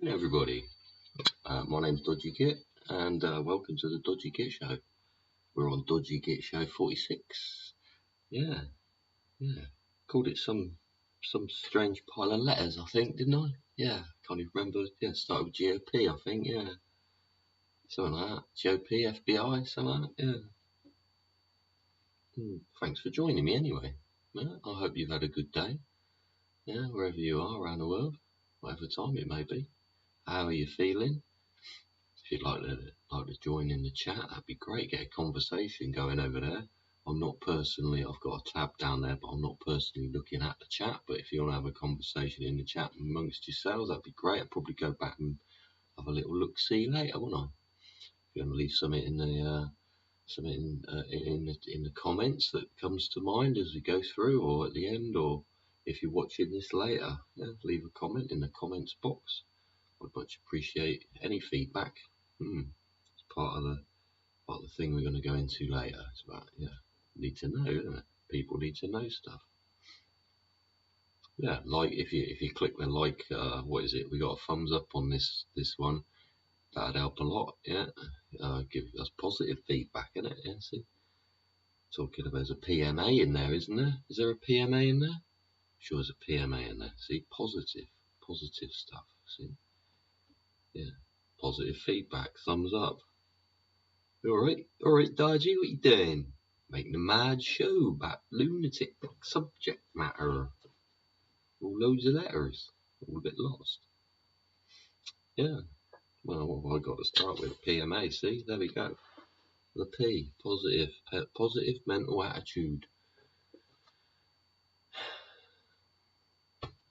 everybody, my name's Dodgy Git, and welcome to the Dodgy Git Show. We're on Dodgy Git Show 46. Yeah. Called it some strange pile of letters, I think, didn't I? Yeah, can't even remember. Yeah, started with GOP, I think. Yeah, something like that. GOP, FBI, something like that. Yeah. Thanks for joining me anyway. Yeah, I hope you've had a good day. Yeah, wherever you are around the world, whatever time it may be. How are you feeling? If you'd like to join in the chat, that'd be great. Get a conversation going over there. I'm not personally, I've got a tab down there, but I'm not personally looking at the chat. But if you want to have a conversation in the chat amongst yourselves, that'd be great. I'll probably go back and have a little look see later, won't I? If you want to leave something in the in the comments that comes to mind as we go through, or at the end, or if you're watching this later, yeah, leave a comment in the comments box. I'd much appreciate any feedback. It's part of the thing we're going to go into later. It's about, need to know, isn't it? People need to know stuff. Yeah, like if you click the like, what is it? We got a thumbs up on this one. That'd help a lot. Yeah, give us positive feedback, innit? Yeah, see. Talking about there's a PMA in there, isn't there? Is there a PMA in there? Sure, there's a PMA in there. See, positive stuff. See, yeah, positive feedback. Thumbs up. All right, Dodgy, what you doing? Making a mad show about lunatic subject matter. All loads of letters. All a bit lost. Yeah. Well, what have I got to start with? PMA, see? There we go. The P. Positive mental attitude.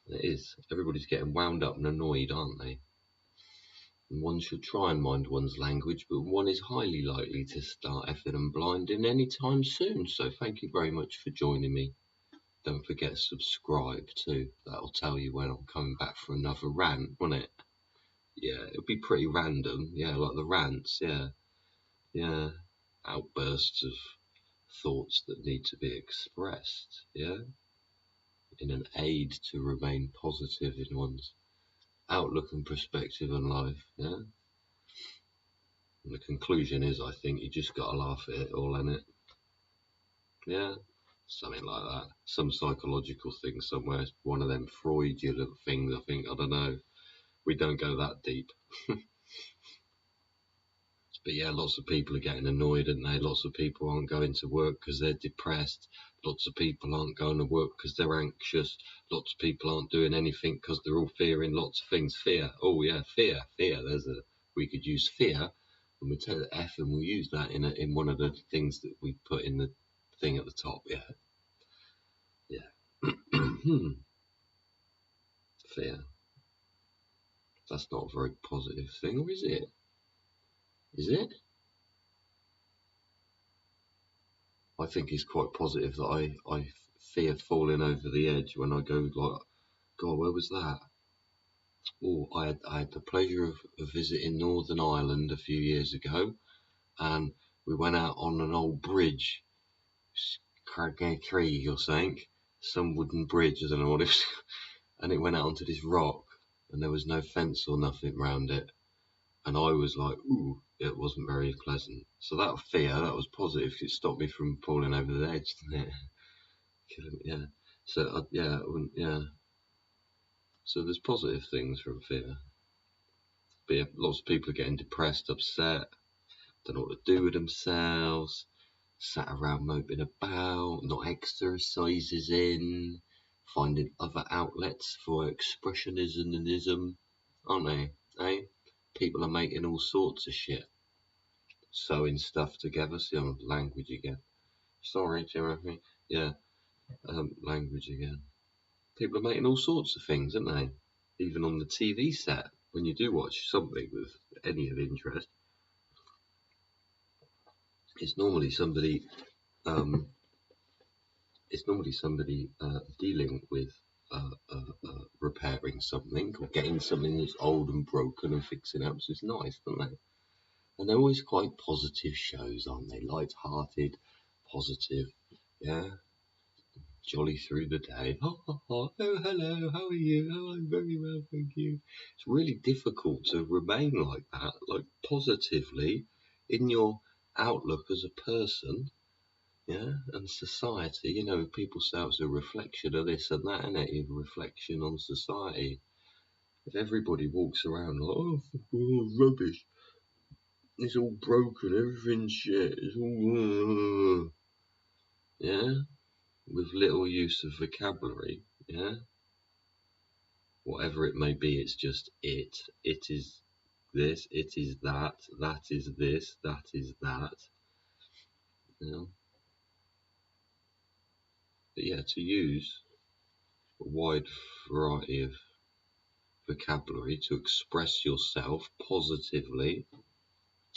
It is. Everybody's getting wound up and annoyed, aren't they? And one should try and mind one's language, but one is highly likely to start effing and blinding any time soon. So thank you very much for joining me. Don't forget to subscribe too. That'll tell you when I'm coming back for another rant, won't it? Yeah, it'll be pretty random. Yeah, like the rants. Yeah. Outbursts of thoughts that need to be expressed. Yeah, in an aid to remain positive in one's outlook and perspective on life. Yeah. And the conclusion is, I think you just got to laugh at it all, innit? Yeah. Something like that. Some psychological thing somewhere. One of them Freudian little things, I think. I don't know. We don't go that deep. But yeah, lots of people are getting annoyed, aren't they? Lots of people aren't going to work because they're depressed. Lots of people aren't going to work because they're anxious. Lots of people aren't doing anything because they're all fearing lots of things. Fear. Oh yeah, fear. We could use fear, and we'll take the F and we'll use that in one of the things that we put in the thing at the top. Yeah. Fear. That's not a very positive thing, or is it? Is it? I think it's quite positive that I fear falling over the edge when I go like, God, where was that? Oh, I had the pleasure of visiting Northern Ireland a few years ago, and we went out on an old bridge, Craigie or something, some wooden bridge, I don't know what it was, and it went out onto this rock, and there was no fence or nothing round it, and I was like, ooh, it wasn't very pleasant. So that fear, that was positive. It stopped me from falling over the edge, didn't it? Yeah. So yeah. So there's positive things from fear. But yeah, lots of people are getting depressed, upset, don't know what to do with themselves, sat around moping about, not exercises finding other outlets for expressionism, aren't they? Eh? People are making all sorts of shit, sewing stuff together. See, I'm language again. Sorry, Timothy. Yeah, language again. People are making all sorts of things, aren't they? Even on the TV set, when you do watch something with any of interest, it's normally somebody dealing with repairing something or getting something that's old and broken and fixing up. So it's nice, aren't they? And they're always quite positive shows, aren't they? Light-hearted, positive, yeah. jolly through the day. Ha, ha, ha. Oh, hello, how are you? Oh, I'm very well, thank you. It's really difficult to remain like that, like positively in your outlook as a person, yeah, and society. You know, people say it's a reflection of this and that, innit? A reflection on society. If everybody walks around like, oh, rubbish, it's all broken, everything's shit, it's all, yeah, with little use of vocabulary, yeah, whatever it may be, it's just it is this, it is that, that is this, that is that, you know. But yeah, to use a wide variety of vocabulary to express yourself positively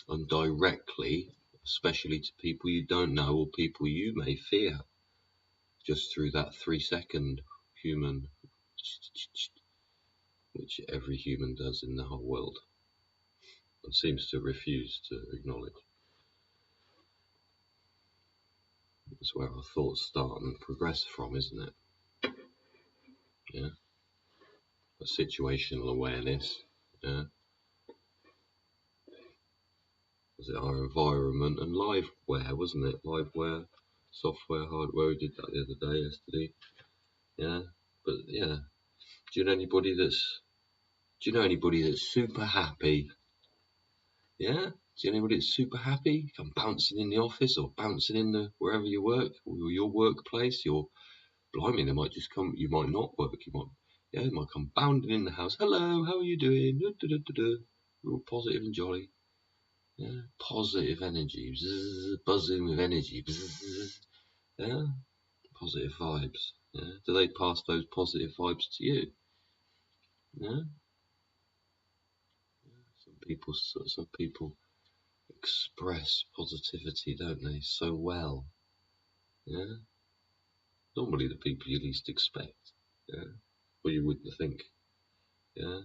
and directly, especially to people you don't know or people you may fear, just through that 3-second human, which every human does in the whole world and seems to refuse to acknowledge. That's where our thoughts start and progress from, isn't it? Yeah. A situational awareness. Yeah. Was it our environment and liveware, wasn't it? Liveware, software, hardware. We did that the other day, yesterday. Yeah. But yeah. Do you know anybody that's super happy? Yeah? Do you know anybody that's super happy? Come bouncing in the office or bouncing in the wherever you work, or your workplace, your blimey, they might just come, you might not work, they might come bounding in the house. Hello, how are you doing? You're all positive and jolly. Yeah, positive energy, bzzz, buzzing with energy, bzzz, yeah, positive vibes. Yeah, do they pass those positive vibes to you? Yeah, some people express positivity, don't they, so well. Yeah, normally the people you least expect. Yeah, or you wouldn't think. Yeah.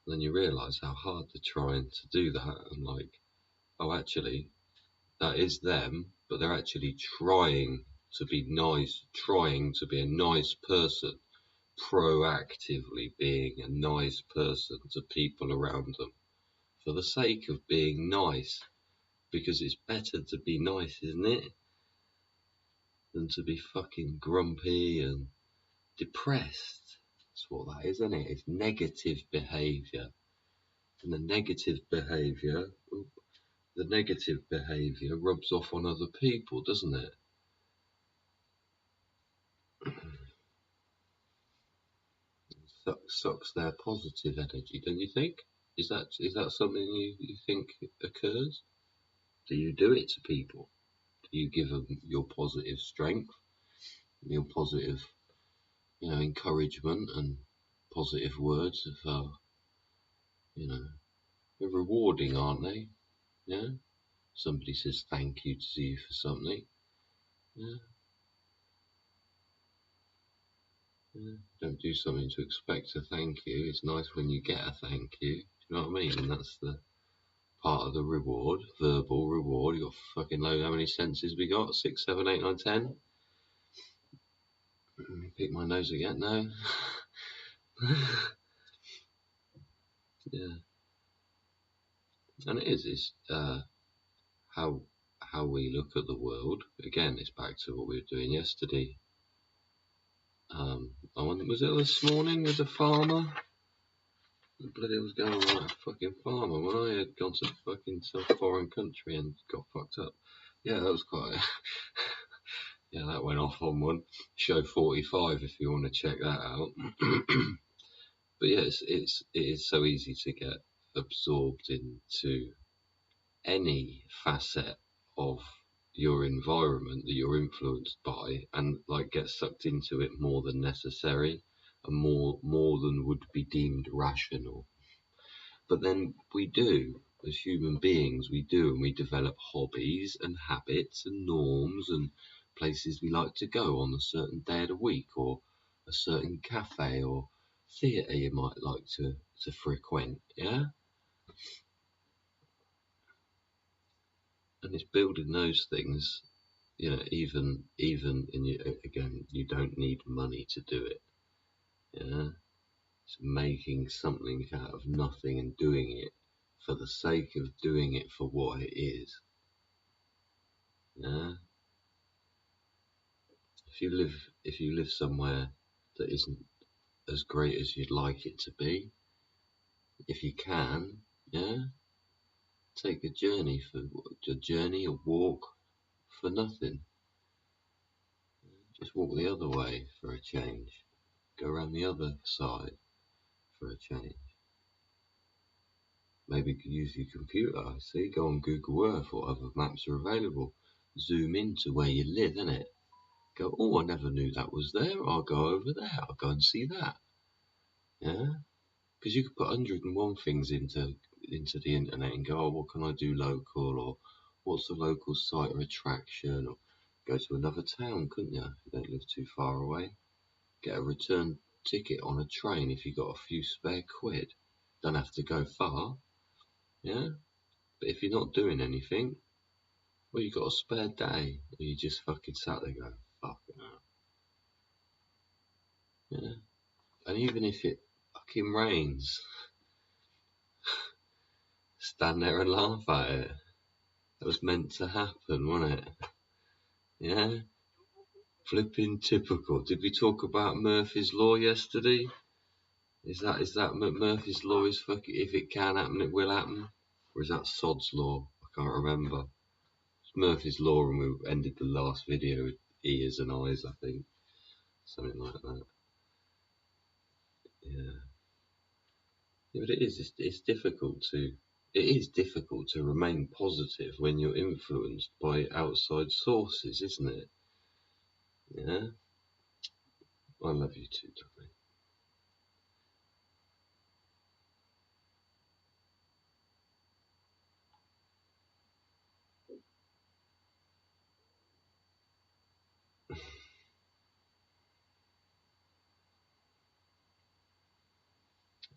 Then you realise how hard they're trying to do that, and like, oh, actually, that is them, but they're actually trying to be nice, trying to be a nice person, proactively being a nice person to people around them for the sake of being nice, because it's better to be nice, isn't it, than to be fucking grumpy and depressed. That's what that is, isn't it? It's negative behaviour. And the negative behaviour rubs off on other people, doesn't it? Sucks their positive energy, don't you think? Is that something you think occurs? Do you do it to people? Do you give them your positive strength, your positive, encouragement and positive words of, they're rewarding, aren't they? Yeah. Somebody says thank you to you for something. Yeah. Yeah. Don't do something to expect a thank you. It's nice when you get a thank you. Do you know what I mean? And that's the part of the reward, verbal reward. You got fucking load. How many senses we got? 6, 7, 8, 9, 10. Pick my nose again. No. Yeah. And it is. It's how we look at the world. Again, it's back to what we were doing yesterday. Was it this morning with a farmer? What the bloody was going on with that fucking farmer when I had gone to fucking some foreign country and got fucked up? Yeah, that was quite. Yeah, that went off on one. Show 45 if you want to check that out. But yeah, it is so easy to get absorbed into any facet of your environment that you're influenced by, and like get sucked into it more than necessary, and more than would be deemed rational. But then we do, as human beings, and we develop hobbies and habits and norms and places we like to go on a certain day of the week, or a certain cafe or theatre you might like to frequent, yeah? And it's building those things, even in again, you don't need money to do it. Yeah, it's making something out of nothing and doing it for the sake of doing it for what it is. Yeah, if you live somewhere that isn't as great as you'd like it to be, if you can, yeah, take a walk for nothing. Just walk the other way for a change. Go around the other side for a change. Maybe use your computer. See, go on Google Earth or other maps are available. Zoom into where you live, innit? Go, oh, I never knew that was there. I'll go over there. I'll go and see that. Yeah, because you could put 101 things into the internet and go, oh, what can I do local, or what's the local site or attraction, or go to another town, couldn't you? If you don't live too far away. Get a return ticket on a train if you got a few spare quid. Don't have to go far, yeah. But if you're not doing anything, well, you got a spare day, or you just fucking sat there going, fucking hell. Yeah. And even if it fucking rains, stand there and laugh at it. It was meant to happen, wasn't it? Yeah. Flipping typical. Did we talk about Murphy's Law yesterday? Is that Murphy's Law is fucking, if it can happen, it will happen? Or is that Sod's Law? I can't remember. It's Murphy's Law, and we ended the last video with ears and eyes, I think. Something like that. Yeah. Yeah, but it's difficult to remain positive when you're influenced by outside sources, isn't it? Yeah. I love you too, darling.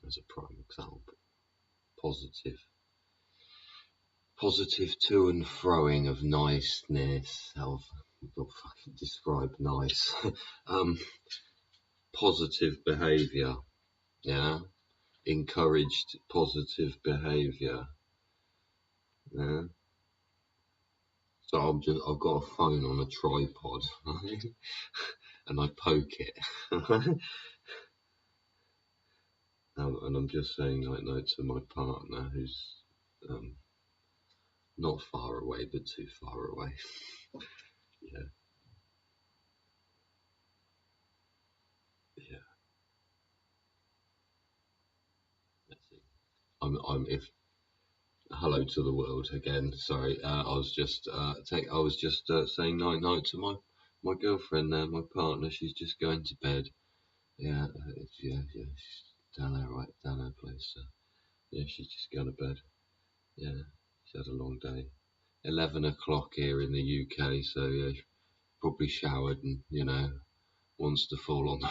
As a prime example. Positive to and froing of niceness, of fucking describe nice. Positive behaviour. Yeah. Encouraged positive behaviour. Yeah. So I've got a phone on a tripod, right? And I poke it. And I'm just saying like no to my partner who's not far away but too far away. Yeah. Yeah. Let's see. I'm if hello to the world again. Sorry, I was just saying night night to my girlfriend there, my partner. She's just going to bed. Yeah, yeah. She's down there, right down her place. So, yeah, she's just going to bed. Yeah, she's had a long day. 11 o'clock here in the UK, so yeah, she probably showered and wants to fall on the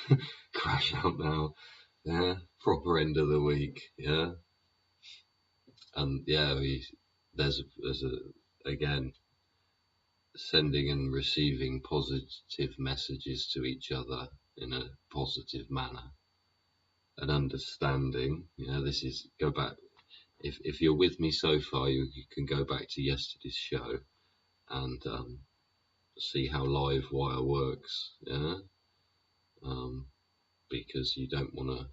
bed. Crash out now. Yeah, proper end of the week. Yeah. And yeah, there's a again sending and receiving positive messages to each other in a positive manner and understanding. This is go back. If you're with me so far, you can go back to yesterday's show and see how Livewire works. Yeah, because you don't want to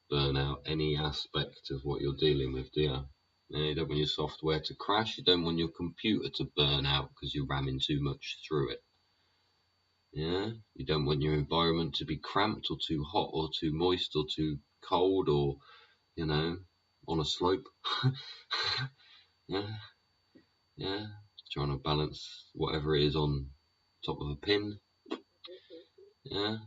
burn out any aspect of what you're dealing with, do you? You don't want your software to crash. You don't want your computer to burn out because you're ramming too much through it. Yeah. You don't want your environment to be cramped or too hot or too moist or too cold or, on a slope. Yeah. Yeah. Trying to balance whatever it is on top of a pin. Yeah.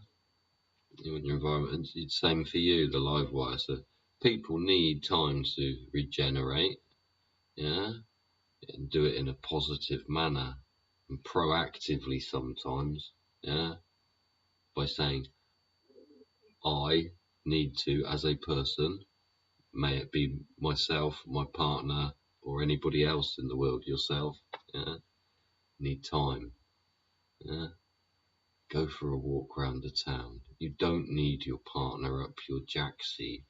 You want your environment. And it's the same for you, the live wire. So people need time to regenerate. Yeah. And do it in a positive manner and proactively sometimes, yeah, by saying, I need to, as a person, may it be myself, my partner, or anybody else in the world, yourself, yeah, need time. Yeah? Go for a walk around the town. You don't need your partner up your jacksie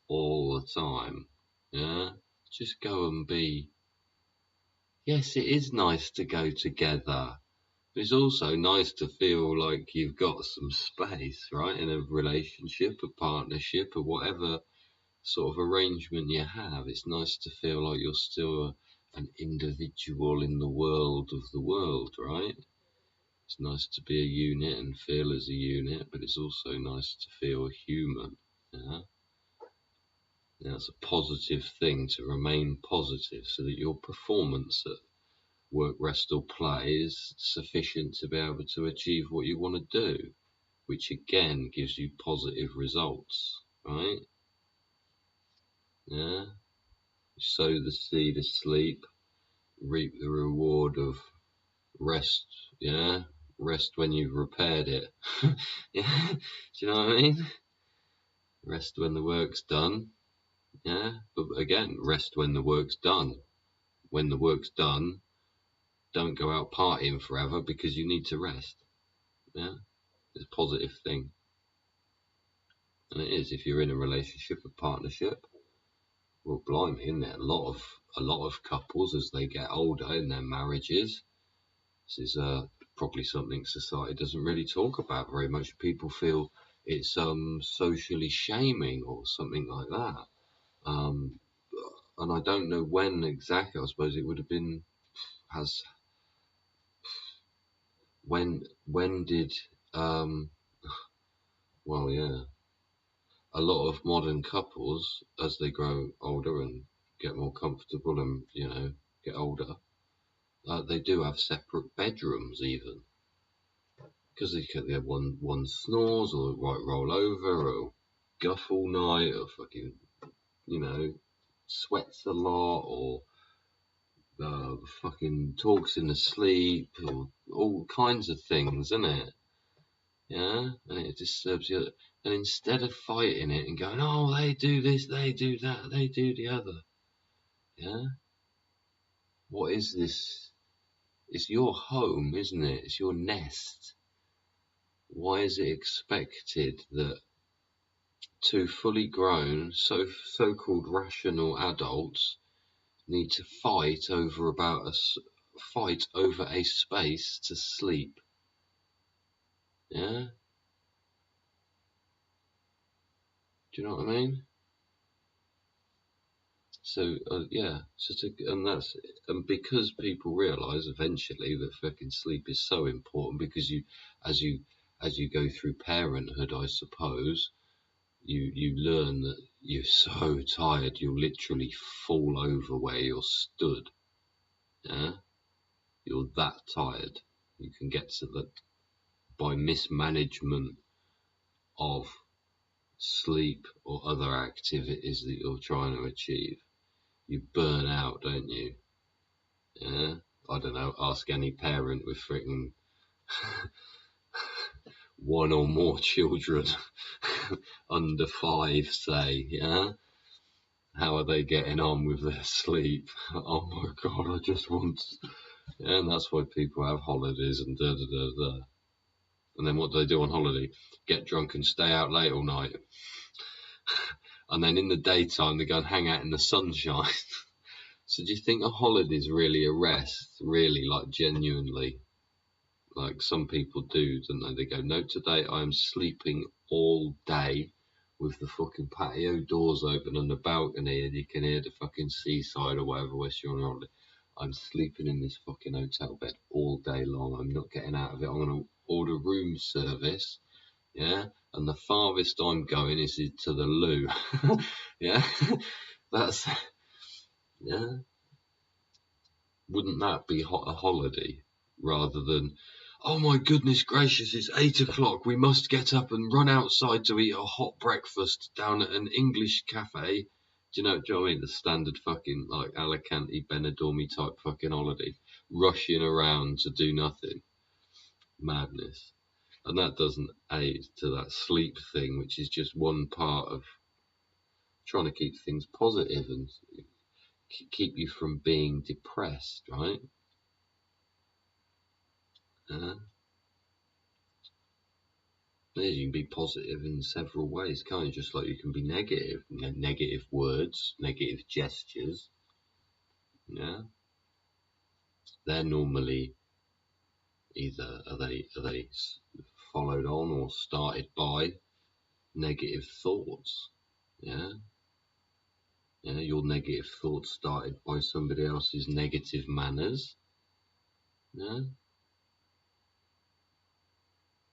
all the time. Yeah? Just go and be. Yes, it is nice to go together. But it's also nice to feel like you've got some space, right? In a relationship, a partnership, or whatever sort of arrangement you have. It's nice to feel like you're still an individual in the world, right? It's nice to be a unit and feel as a unit, but it's also nice to feel human. Yeah? That's a positive thing, to remain positive so that your performance at work, rest or play is sufficient to be able to achieve what you want to do, which again gives you positive results, right? Yeah? You sow the seed of sleep, reap the reward of rest, yeah? Rest when you've repaired it. Yeah? Do you know what I mean? Rest when the work's done, yeah? But again, rest when the work's done. When the work's done, don't go out partying forever because you need to rest, yeah? It's a positive thing. And it is, if you're in a relationship, a partnership, well, blimey, isn't it? A lot of couples, as they get older in their marriages, this is probably something society doesn't really talk about very much. People feel it's socially shaming or something like that. And I don't know when exactly. I suppose it would have been when did well, yeah, a lot of modern couples, as they grow older and get more comfortable and get older, they do have separate bedrooms even, because they have one snores or might roll over or guff all night or fucking sweats a lot or fucking talks in the sleep or all kinds of things, isn't it? Yeah, and it disturbs you. And instead of fighting it and going, oh, they do this, they do that, they do the other, yeah, what is this? It's your home, isn't it? It's your nest. Why is it expected that two fully grown, so-called rational adults need to fight over a space to sleep? Yeah, do you know what I mean? So and because people realise eventually that fucking sleep is so important, because as you as you go through parenthood, I suppose you learn that you're so tired you'll literally fall over where you're stood. Yeah, you're that tired. You can get to that by mismanagement of sleep or other activities that you're trying to achieve. You burn out, don't you? Yeah, I don't know. Ask any parent with freaking one or more children under 5, say, yeah. How are they getting on with their sleep? Oh my god, I just want. Yeah, and that's why people have holidays and da da da da. And then what do they do on holiday? Get drunk and stay out late all night. And then in the daytime they go and hang out in the sunshine. So do you think a holiday is really a rest? Really, like genuinely? Like some people do, don't they? They go, no, today I'm sleeping all day with the fucking patio doors open on the balcony and you can hear the fucking seaside or whatever, where you're on holiday. I'm sleeping in this fucking hotel bed all day long. I'm not getting out of it. I'm going to order room service. Yeah. And the farthest I'm going is to the loo. Yeah. That's, yeah. Wouldn't that be a holiday rather than, oh my goodness gracious, it's 8 o'clock, we must get up and run outside to eat a hot breakfast down at an English cafe? Do you know what I mean? The standard fucking like Alicante, Benidorm type fucking holiday. Rushing around to do nothing. Madness. And that doesn't aid to that sleep thing, which is just one part of trying to keep things positive and keep you from being depressed, right? You can be positive in several ways, can't you? Just like you can be negative. You know, negative words, negative gestures. Yeah, they're normally either are they followed on or started by negative thoughts. Yeah, your negative thoughts started by somebody else's negative manners. Yeah.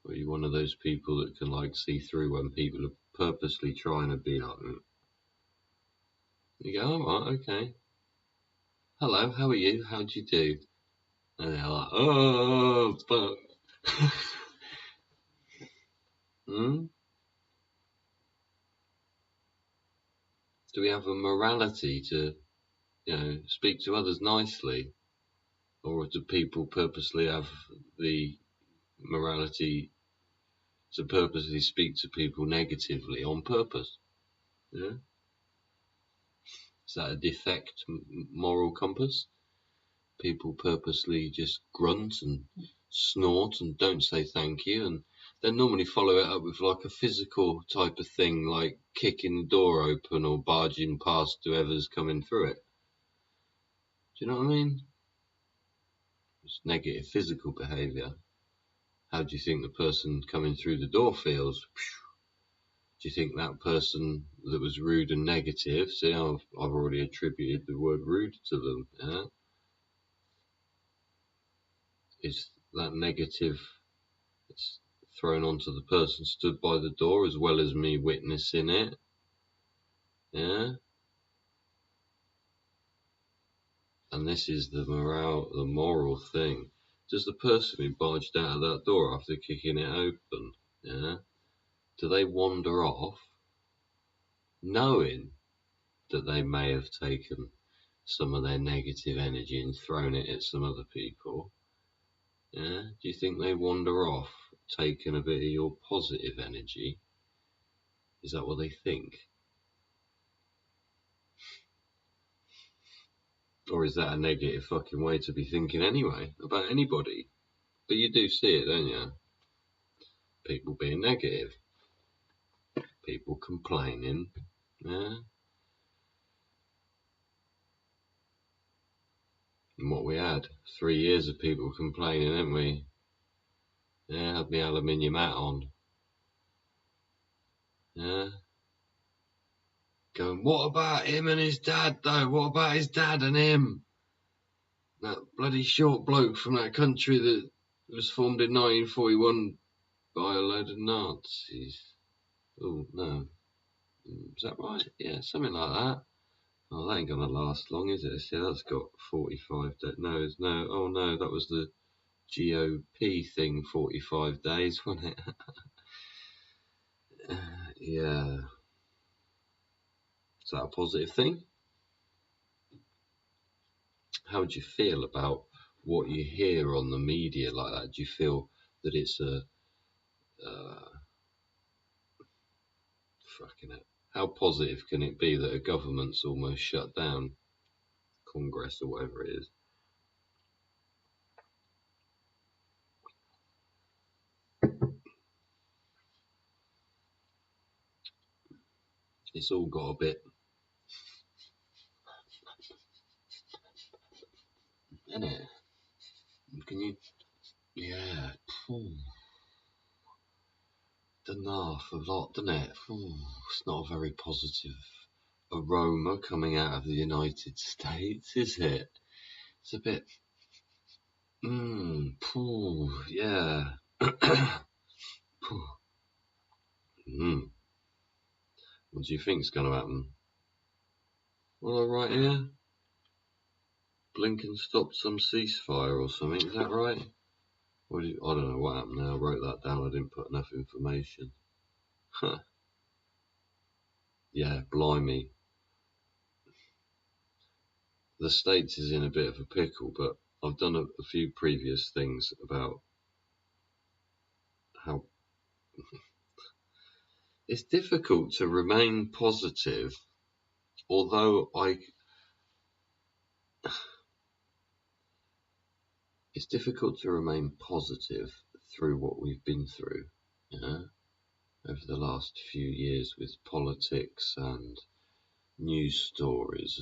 Or are you one of those people that can like see through when people are purposely trying to be like, you go, all right, okay. Hello, how are you? How'd you do? And they're like, oh, fuck. Do we have a morality to, speak to others nicely? Or do people purposely have the morality to purposely speak to people negatively on purpose? Yeah? Is that a defect moral compass? People purposely just grunt and snort and don't say thank you, and then normally follow it up with like a physical type of thing, like kicking the door open or barging past whoever's coming through it. Do you know what I mean? It's negative physical behaviour. How do you think the person coming through the door feels? Do you think that person that was rude and negative, see, I've already attributed the word rude to them, yeah? Is that negative it's thrown onto the person stood by the door as well as me witnessing it? Yeah? And this is the moral thing. Does the person who barged out of that door after kicking it open, yeah, do they wander off knowing that they may have taken some of their negative energy and thrown it at some other people? Yeah? Do you think they wander off taking a bit of your positive energy? Is that what they think? Or is that a negative fucking way to be thinking anyway about anybody? But you do see it, don't you? People being negative. People complaining. Yeah? And what we had, 3 years of people complaining, didn't we? Yeah, had my aluminium hat on. Yeah? Going, what about him and his dad though? What about his dad and him? That bloody short bloke from that country that was formed in 1941 by a load of Nazis. Oh, no. Is that right? Yeah, something like that. Oh, that ain't gonna last long, is it? See, that's got 45 days. No, oh no, that was the GOP thing, 45 days, wasn't it? Yeah. Is that a positive thing? How do you feel about what you hear on the media like that? Do you feel that it's fucking it? How positive can it be that a government's almost shut down? Congress or whatever it is. It's all got a bit, isn't it? Can you? Yeah. Doesn't laugh a lot, doesn't it? It's not a very positive aroma coming out of the United States, is it? It's a bit. Yeah. What do you think's going to happen? Well, all right here. Blinken stopped some ceasefire or something. Is that right? I don't know what happened there. I wrote that down. I didn't put enough information. Yeah, blimey. The States is in a bit of a pickle, but I've done a few previous things about how it's difficult to remain positive, although it's difficult to remain positive through what we've been through, over the last few years with politics and news stories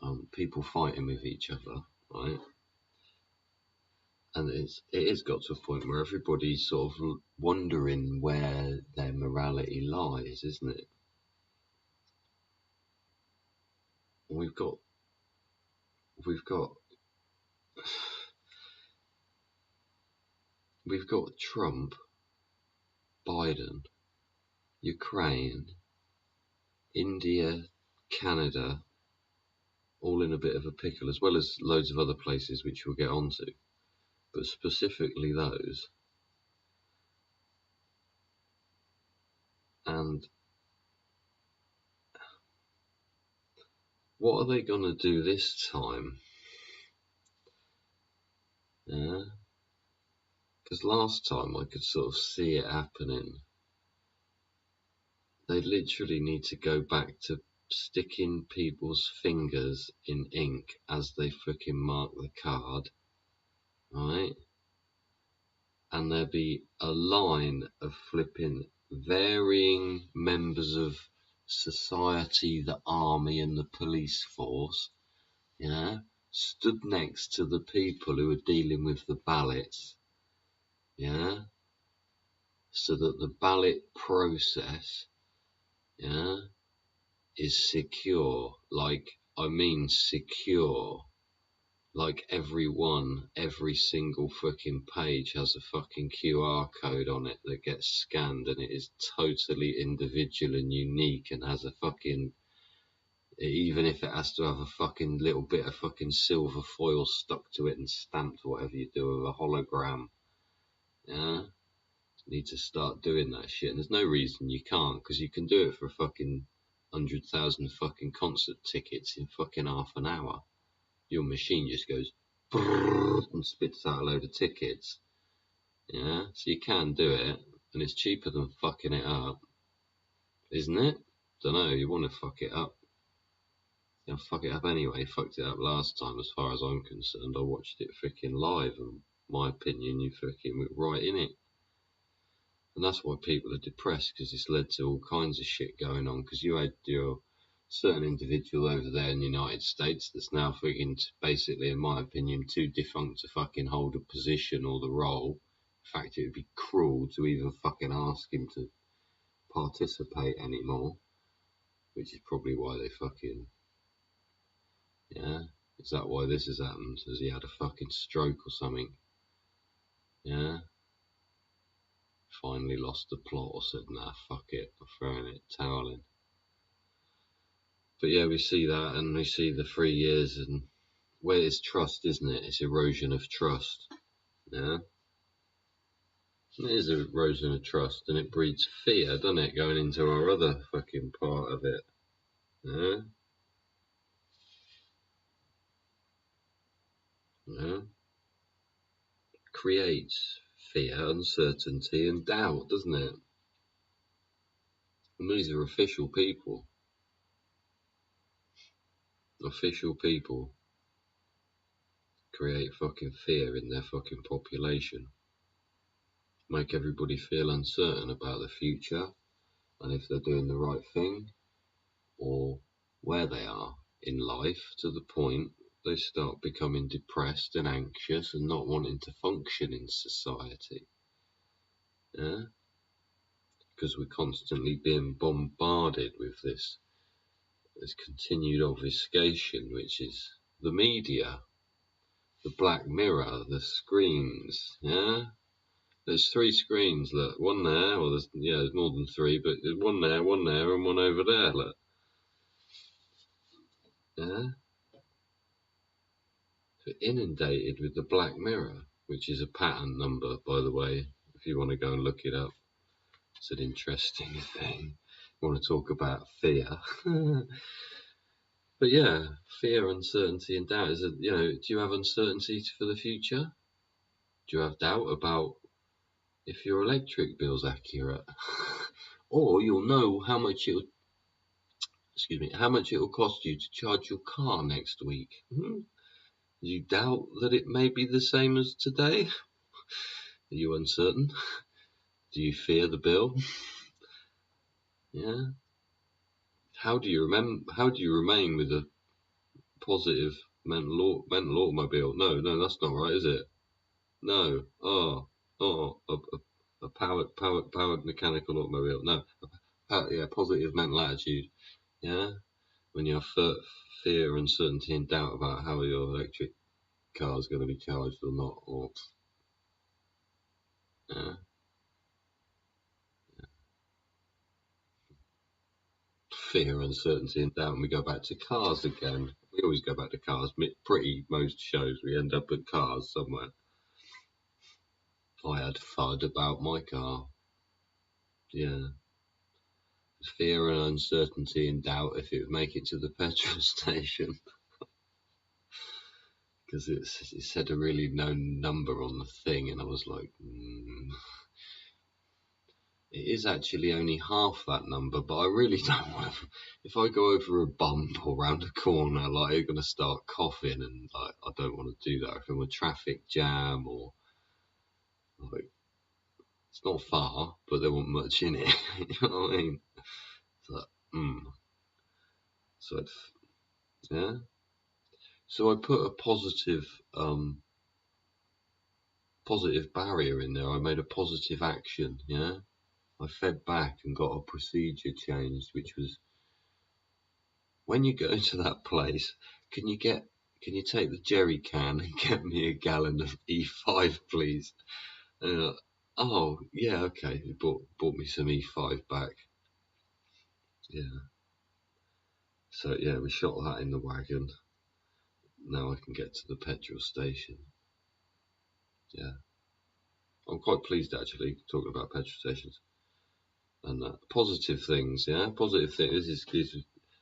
and people fighting with each other, right? And it has got to a point where everybody's sort of wondering where their morality lies, isn't it? We've got Trump, Biden, Ukraine, India, Canada, all in a bit of a pickle, as well as loads of other places which we'll get onto, but specifically those. And what are they going to do this time? Yeah, because last time I could sort of see it happening. They literally need to go back to sticking people's fingers in ink as they freaking mark the card, right? And there be a line of flipping varying members of society, the army and the police force, stood next to the people who are dealing with the ballots, so that the ballot process, is secure. Secure. Like every single fucking page has a fucking QR code on it that gets scanned, and it is totally individual and unique and has a fucking, even if it has to have a fucking little bit of fucking silver foil stuck to it and stamped, whatever you do with a hologram, need to start doing that shit. And there's no reason you can't, because you can do it for fucking 100,000 fucking concert tickets in fucking half an hour. Your machine just goes and spits out a load of tickets. So you can do it, and it's cheaper than fucking it up, isn't it? Dunno, you want to fuck it up. Yeah, fuck it up anyway. Fucked it up last time, as far as I'm concerned. I watched it freaking live, and my opinion, you freaking went right in it. And that's why people are depressed, because it's led to all kinds of shit going on. Because you had your certain individual over there in the United States that's now freaking basically, in my opinion, too defunct to fucking hold a position or the role. In fact, it would be cruel to even fucking ask him to participate anymore, which is probably why they fucking, is that why this has happened? Has he had a fucking stroke or something? Finally lost the plot or said, nah, fuck it, I'm throwing it, toweling. But yeah, we see that, and we see the 3 years, and where is trust, isn't it? It's erosion of trust. It is erosion of trust, and it breeds fear, doesn't it, going into our other fucking part of it. Creates fear, uncertainty, and doubt, doesn't it? And these are official people. Official people create fucking fear in their fucking population. Make everybody feel uncertain about the future and if they're doing the right thing or where they are in life, to the point they start becoming depressed and anxious and not wanting to function in society. Because we're constantly being bombarded with this continued obfuscation, which is the media, the Black Mirror, the screens. There's 3 screens, look, one there, or there's more than 3, but there's one there, and one over there, look. We're inundated with the Black Mirror, which is a patent number, by the way, if you want to go and look it up. It's an interesting thing. You want to talk about fear. But yeah, fear, uncertainty, and doubt. Do you have uncertainty for the future? Do you have doubt about if your electric bill's accurate? Or you'll know how much it'll cost you to charge your car next week. Do you doubt that it may be the same as today? Are you uncertain? Do you fear the bill? Yeah. How do you remain with a positive mental automobile? No, that's not right, is it? No. A powered mechanical automobile. No. Positive mental attitude. Yeah. When you have fear, uncertainty, and doubt about how your electric car is going to be charged or not, or yeah. Fear, uncertainty, and doubt, and we go back to cars again. We always go back to cars. Most shows we end up at cars somewhere. I had FUD about my car. Yeah. Fear and uncertainty and doubt if it would make it to the petrol station. Because it said a really known number on the thing, and I was like, it is actually only half that number, but I really don't want to. If I go over a bump or round a corner, like, I'm going to start coughing, and like, I don't want to do that. If I'm in a traffic jam, or like, it's not far, but there wasn't much in it. You know what I mean? It's like, So yeah. So I put a positive barrier in there. I made a positive action. Yeah. I fed back and got a procedure changed, which was, when you go into that place, can you take the jerry can and get me a gallon of E5, please? And oh yeah, okay. He bought me some E5 back. Yeah. So yeah, we shot that in the wagon. Now I can get to the petrol station. Yeah. I'm quite pleased actually, talking about petrol stations and positive things. Yeah, positive thing. This is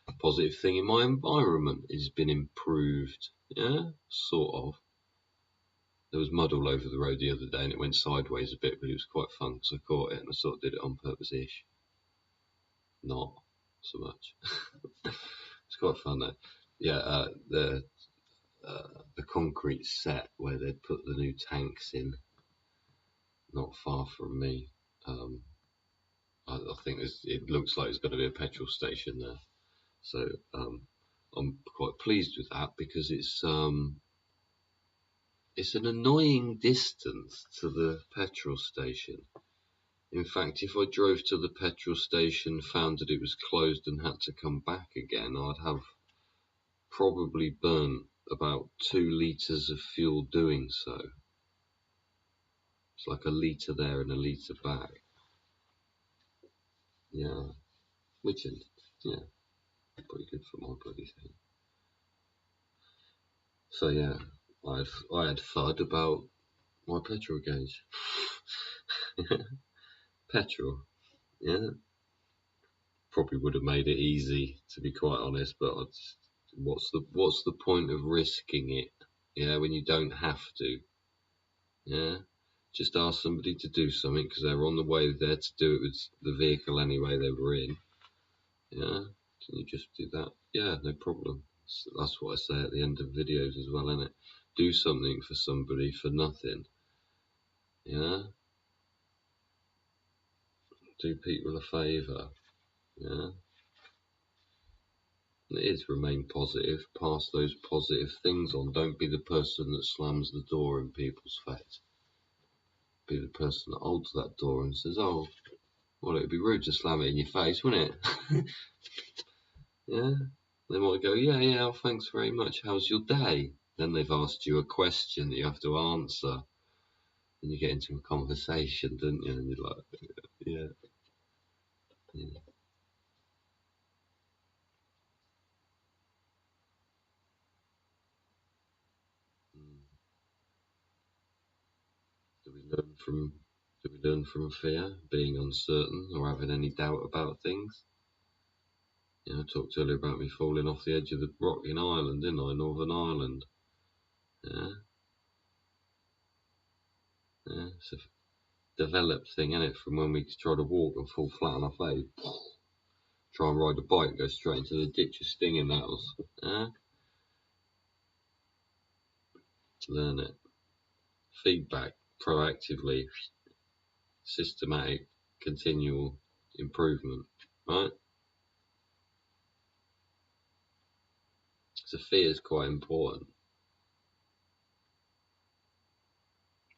a positive thing in my environment. It's been improved. Yeah, sort of. There was mud all over the road the other day, and it went sideways a bit, but it was quite fun because I caught it and I sort of did it on purpose-ish. Not so much. It's quite fun though. Yeah, the concrete set where they'd put the new tanks in, not far from me. I think it looks like it's going to be a petrol station there. So I'm quite pleased with that, because it's an annoying distance to the petrol station. In fact, if I drove to the petrol station, found that it was closed and had to come back again, I'd have probably burnt about 2 litres of fuel doing so. It's like a litre there and a litre back. Yeah, which is, yeah, pretty good for my bloody thing. So yeah, I had FUD about my petrol gauge. Petrol, yeah. Probably would have made it easy, to be quite honest, but what's the point of risking it? Yeah, when you don't have to. Yeah, just ask somebody to do something because they're on the way there to do it with the vehicle anyway they were in. Yeah, can you just do that? Yeah, no problem. So that's what I say at the end of videos as well, innit? Do something for somebody for nothing. Yeah, do people a favour. Yeah. It is, remain positive, pass those positive things on. Don't be the person that slams the door in people's face. Be the person that holds that door and says, oh, well, it'd be rude to slam it in your face, wouldn't it? Yeah. They might go, yeah, oh, thanks very much. How's your day? Then they've asked you a question that you have to answer. And you get into a conversation, don't you? And you're like, yeah. Do we learn from fear, being uncertain, or having any doubt about things? You know, I talked earlier about me falling off the edge of the rock in Ireland, didn't I? Northern Ireland. Yeah, yeah. It's a developed thing, isn't it? From when we try to walk and fall flat on our face. Try and ride a bike, go straight into the ditch of stinging nettles. Yeah. Learn it. Feedback proactively, systematic, continual improvement, right? So fear is quite important,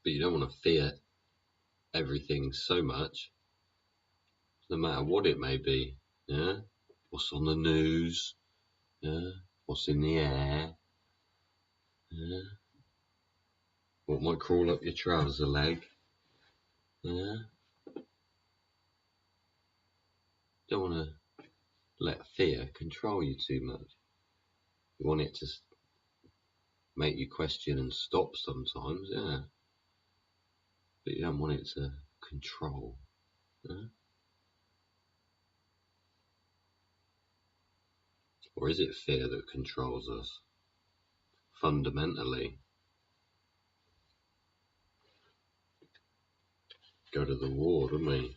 but you don't want to fear everything so much, no matter what it may be. Yeah, what's on the news? Yeah, what's in the air? Yeah, what might crawl up your trouser leg? Yeah, don't want to let fear control you too much. You want it to make you question and stop sometimes, yeah, but you don't want it to control. Yeah? Or is it fear that controls us? Fundamentally, go to the war, don't we?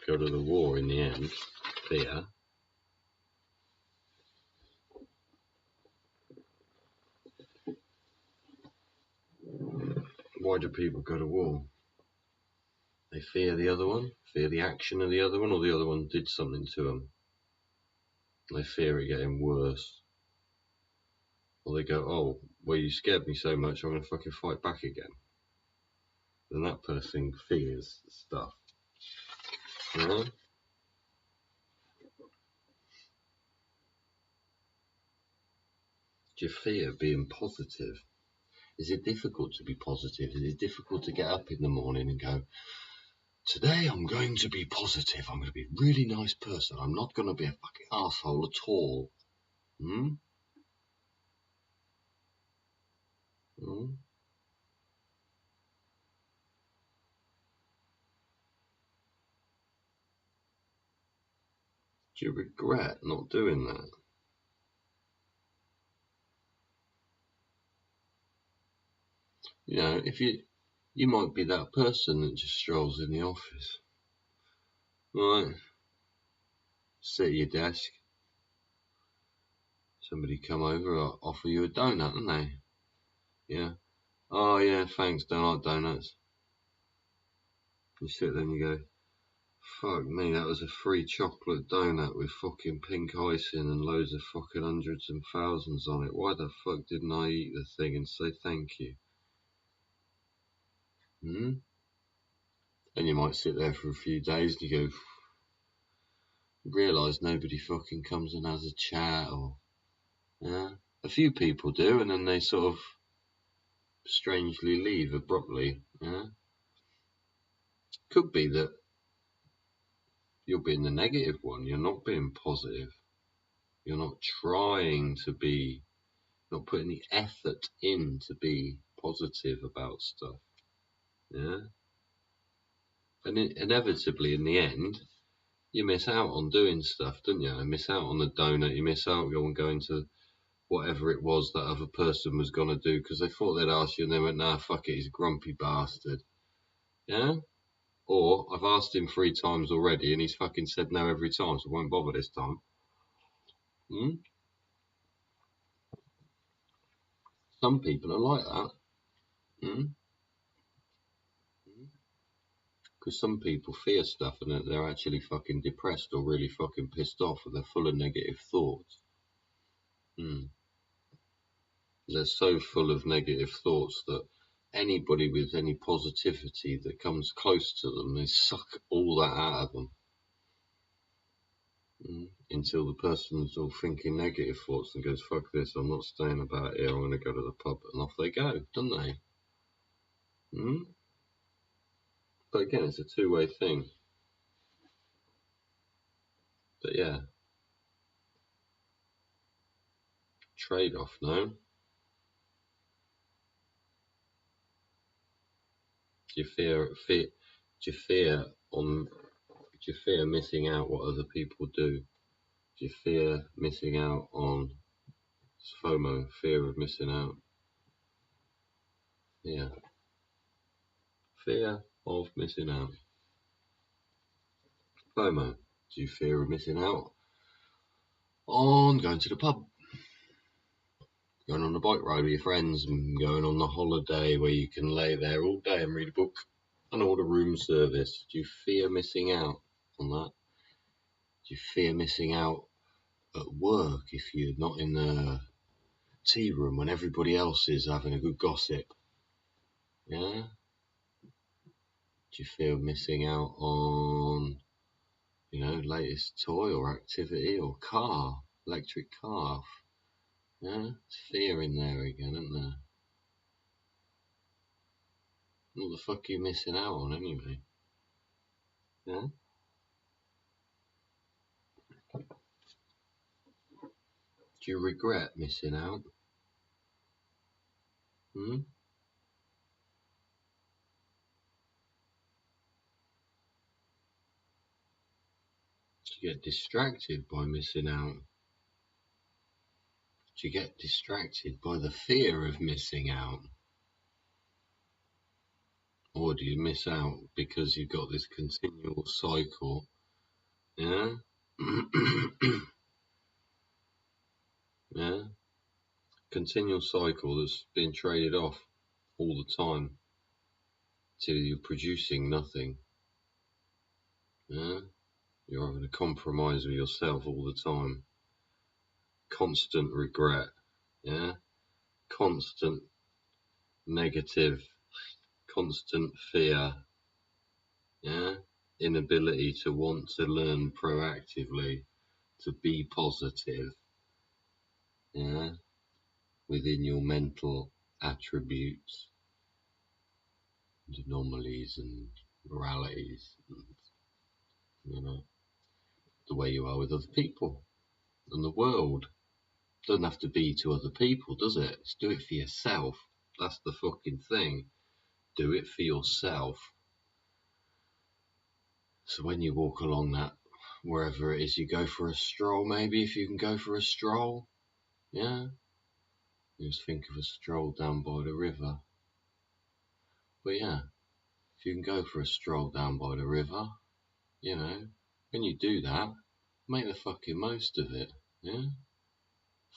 Go to the war in the end. Fear. Why do people go to war? They fear the other one, fear the action of the other one, or the other one did something to them. They fear it getting worse. Or they go, oh, well, you scared me so much, I'm going to fucking fight back again. And that person fears stuff. You know? Do you fear being positive? Is it difficult to be positive? Is it difficult to get up in the morning and go, today I'm going to be positive. I'm going to be a really nice person. I'm not going to be a fucking asshole at all. Hmm? Hmm? Do you regret not doing that? You know, if you might be that person that just strolls in the office, right? Sit at your desk. Somebody come over, offer you a donut, don't they? Yeah. Oh yeah, thanks. Don't like donuts. You sit there and you go, fuck me, that was a free chocolate donut with fucking pink icing and loads of fucking hundreds and thousands on it. Why the fuck didn't I eat the thing and say thank you? Hmm? And you might sit there for a few days and you go, realise nobody fucking comes and has a chat, or yeah, a few people do, and then they sort of strangely leave abruptly. Yeah, could be that you're being the negative one. You're not being positive. You're not trying to be, not putting the effort in to be positive about stuff. Yeah, and inevitably in the end, you miss out on doing stuff, don't you? You miss out on the donut. You miss out on going to whatever it was that other person was going to do because they thought they'd ask you and they went, nah, fuck it, he's a grumpy bastard. Yeah? Or I've asked him 3 times already and he's fucking said no every time, so I won't bother this time. Hmm? Some people are like that. Hmm? Because some people fear stuff and they're actually fucking depressed or really fucking pissed off and they're full of negative thoughts. Hmm. They're so full of negative thoughts that anybody with any positivity that comes close to them, they suck all that out of them. Until the person's all thinking negative thoughts and goes, fuck this, I'm not staying about here, I'm going to go to the pub. And off they go, don't they? Mm? But again, it's a two-way thing. But yeah, trade-off, no? Do you fear on, do you fear missing out what other people do? Do you fear missing out on F.O.M.O, fear of missing out? Yeah, fear of missing out. FOMO. Do you fear of missing out on going to the pub, going on a bike ride with your friends, and going on the holiday where you can lay there all day and read a book and order room service? Do you fear missing out on that? Do you fear missing out at work if you're not in the tea room when everybody else is having a good gossip? Yeah? Do you fear missing out on, latest toy or activity or car, electric car? Yeah? It's fear in there again, isn't there? What the fuck are you missing out on anyway? Yeah? Do you regret missing out? Hmm? Do you get distracted by missing out? Do you get distracted by the fear of missing out? Or do you miss out because you've got this continual cycle? Yeah? Yeah? Continual cycle that's being traded off all the time till you're producing nothing. Yeah? You're having a compromise with yourself all the time. Constant regret. Yeah? Constant negative, constant fear. Yeah? Inability to want to learn proactively, to be positive. Yeah? Within your mental attributes and anomalies and moralities and, the way you are with other people and the world. Doesn't have to be to other people, does it? Just do it for yourself. That's the fucking thing. Do it for yourself. So when you walk along that, wherever it is you go for a stroll, maybe if you can go for a stroll, yeah? You just think of a stroll down by the river. But yeah, if you can go for a stroll down by the river, when you do that, make the fucking most of it, yeah?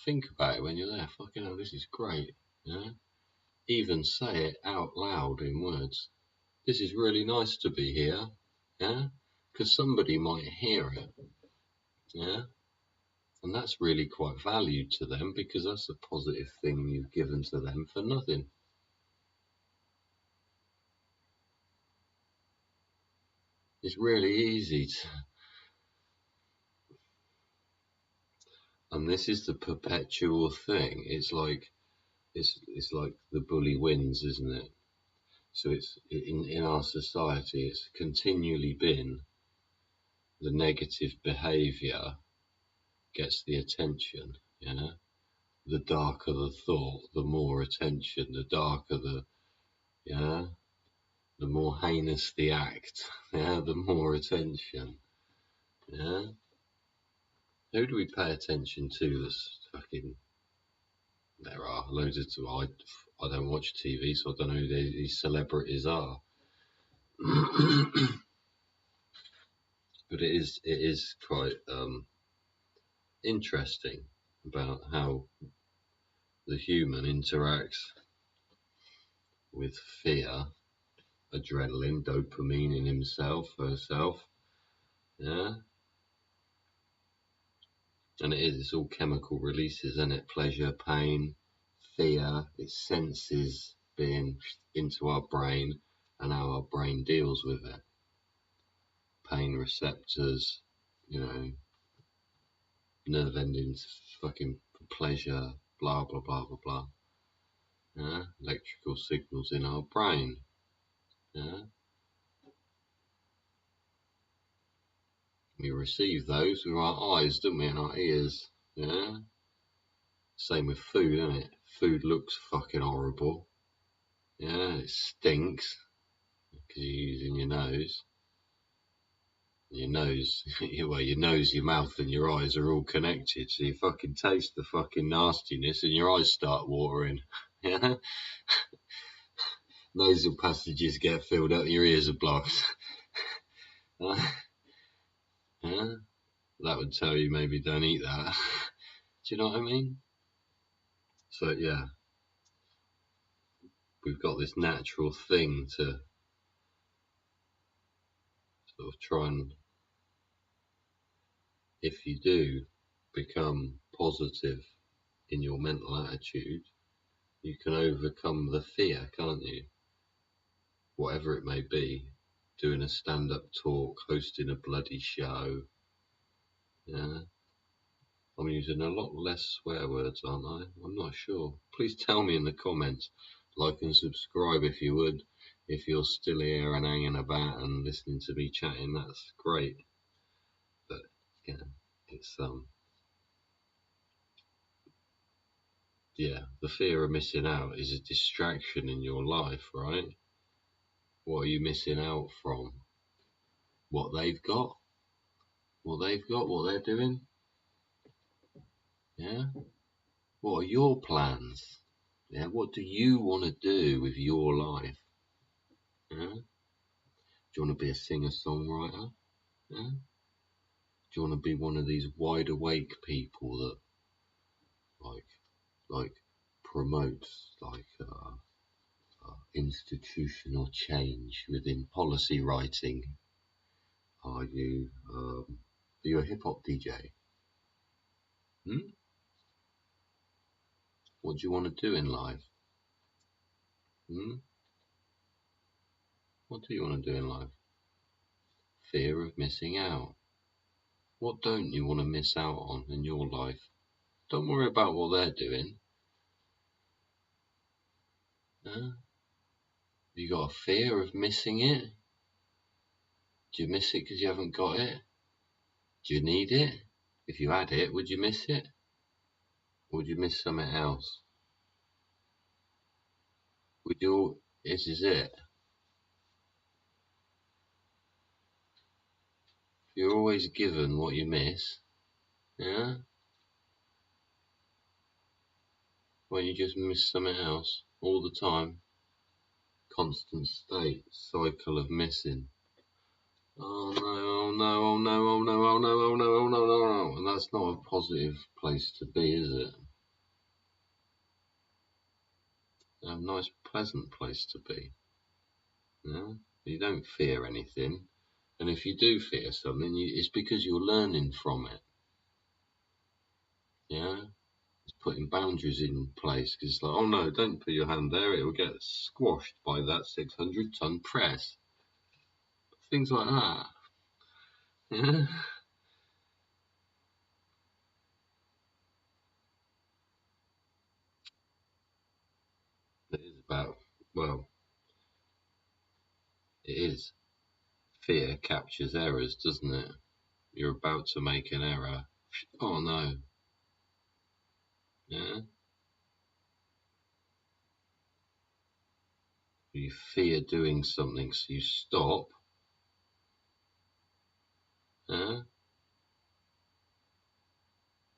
Think about it when you're there. Fucking hell, this is great, yeah? Even say it out loud in words. This is really nice to be here, yeah? Because somebody might hear it, yeah? And that's really quite valued to them because that's a positive thing you've given to them for nothing. It's really easy to, and this is the perpetual thing. It's like the bully wins, isn't it? So it's in our society, it's continually been the negative behaviour gets the attention. The darker the thought, the more attention. The darker the the more heinous the act. The more attention. Yeah. Who do we pay attention to? That's fucking. There are loads of. I don't watch TV, so I don't know who these celebrities are. But it is quite interesting about how the human interacts with fear, adrenaline, dopamine in himself, herself. Yeah. And it's all chemical releases, isn't it? Pleasure, pain, fear, it's senses being into our brain and how our brain deals with it. Pain receptors, nerve endings, fucking pleasure, blah, blah, blah, blah, blah. Yeah? Electrical signals in our brain. Yeah? We receive those with our eyes, don't we, and our ears. Yeah? Same with food, isn't it? Food looks fucking horrible. Yeah, it stinks because you're using your nose. Your nose, well, your nose, your mouth, and your eyes are all connected, so you fucking taste the fucking nastiness, and your eyes start watering. Yeah, nasal passages get filled up, your ears are blocked. Yeah? That would tell you maybe don't eat that. Do you know what I mean? So yeah, we've got this natural thing to sort of try and, if you do become positive in your mental attitude, you can overcome the fear, can't you? Whatever it may be, doing a stand-up talk, hosting a bloody show. Yeah, I'm using a lot less swear words, aren't I? I'm not sure. Please tell me in the comments. Like and subscribe if you would. If you're still here and hanging about and listening to me chatting, that's great. But yeah, it's yeah, the fear of missing out is a distraction in your life, right? What are you missing out from? What they've got? What they've got? What they're doing? Yeah? What are your plans? Yeah, what do you want to do with your life? Yeah? Do you want to be a singer-songwriter? Yeah? Do you want to be one of these wide awake people that like promotes institutional change within policy writing? Are you a hip hop DJ? Hmm? What do you want to do in life? Hmm? What do you want to do in life? Fear of missing out. What don't you want to miss out on in your life? Don't worry about what they're doing. Huh? You got a fear of missing it? Do you miss it because you haven't got it? Do you need it? If you had it, would you miss it? Or would you miss something else? Would you? This is it. You're always given what you miss. Yeah? When you just miss something else all the time. Constant state, cycle of missing. Oh no, oh no, oh no, oh no, oh no, oh no, oh no, oh no. And that's not a positive place to be, is it? A nice, pleasant place to be. Yeah? You don't fear anything. And if you do fear something, it's because you're learning from it. Yeah? It's putting boundaries in place. Because it's like, oh no, don't put your hand there. It will get squashed by that 600-ton press. Things like that. Yeah? It is about, well, it is. Fear captures errors, doesn't it? You're about to make an error. Oh no. Yeah? You fear doing something, so you stop. Yeah?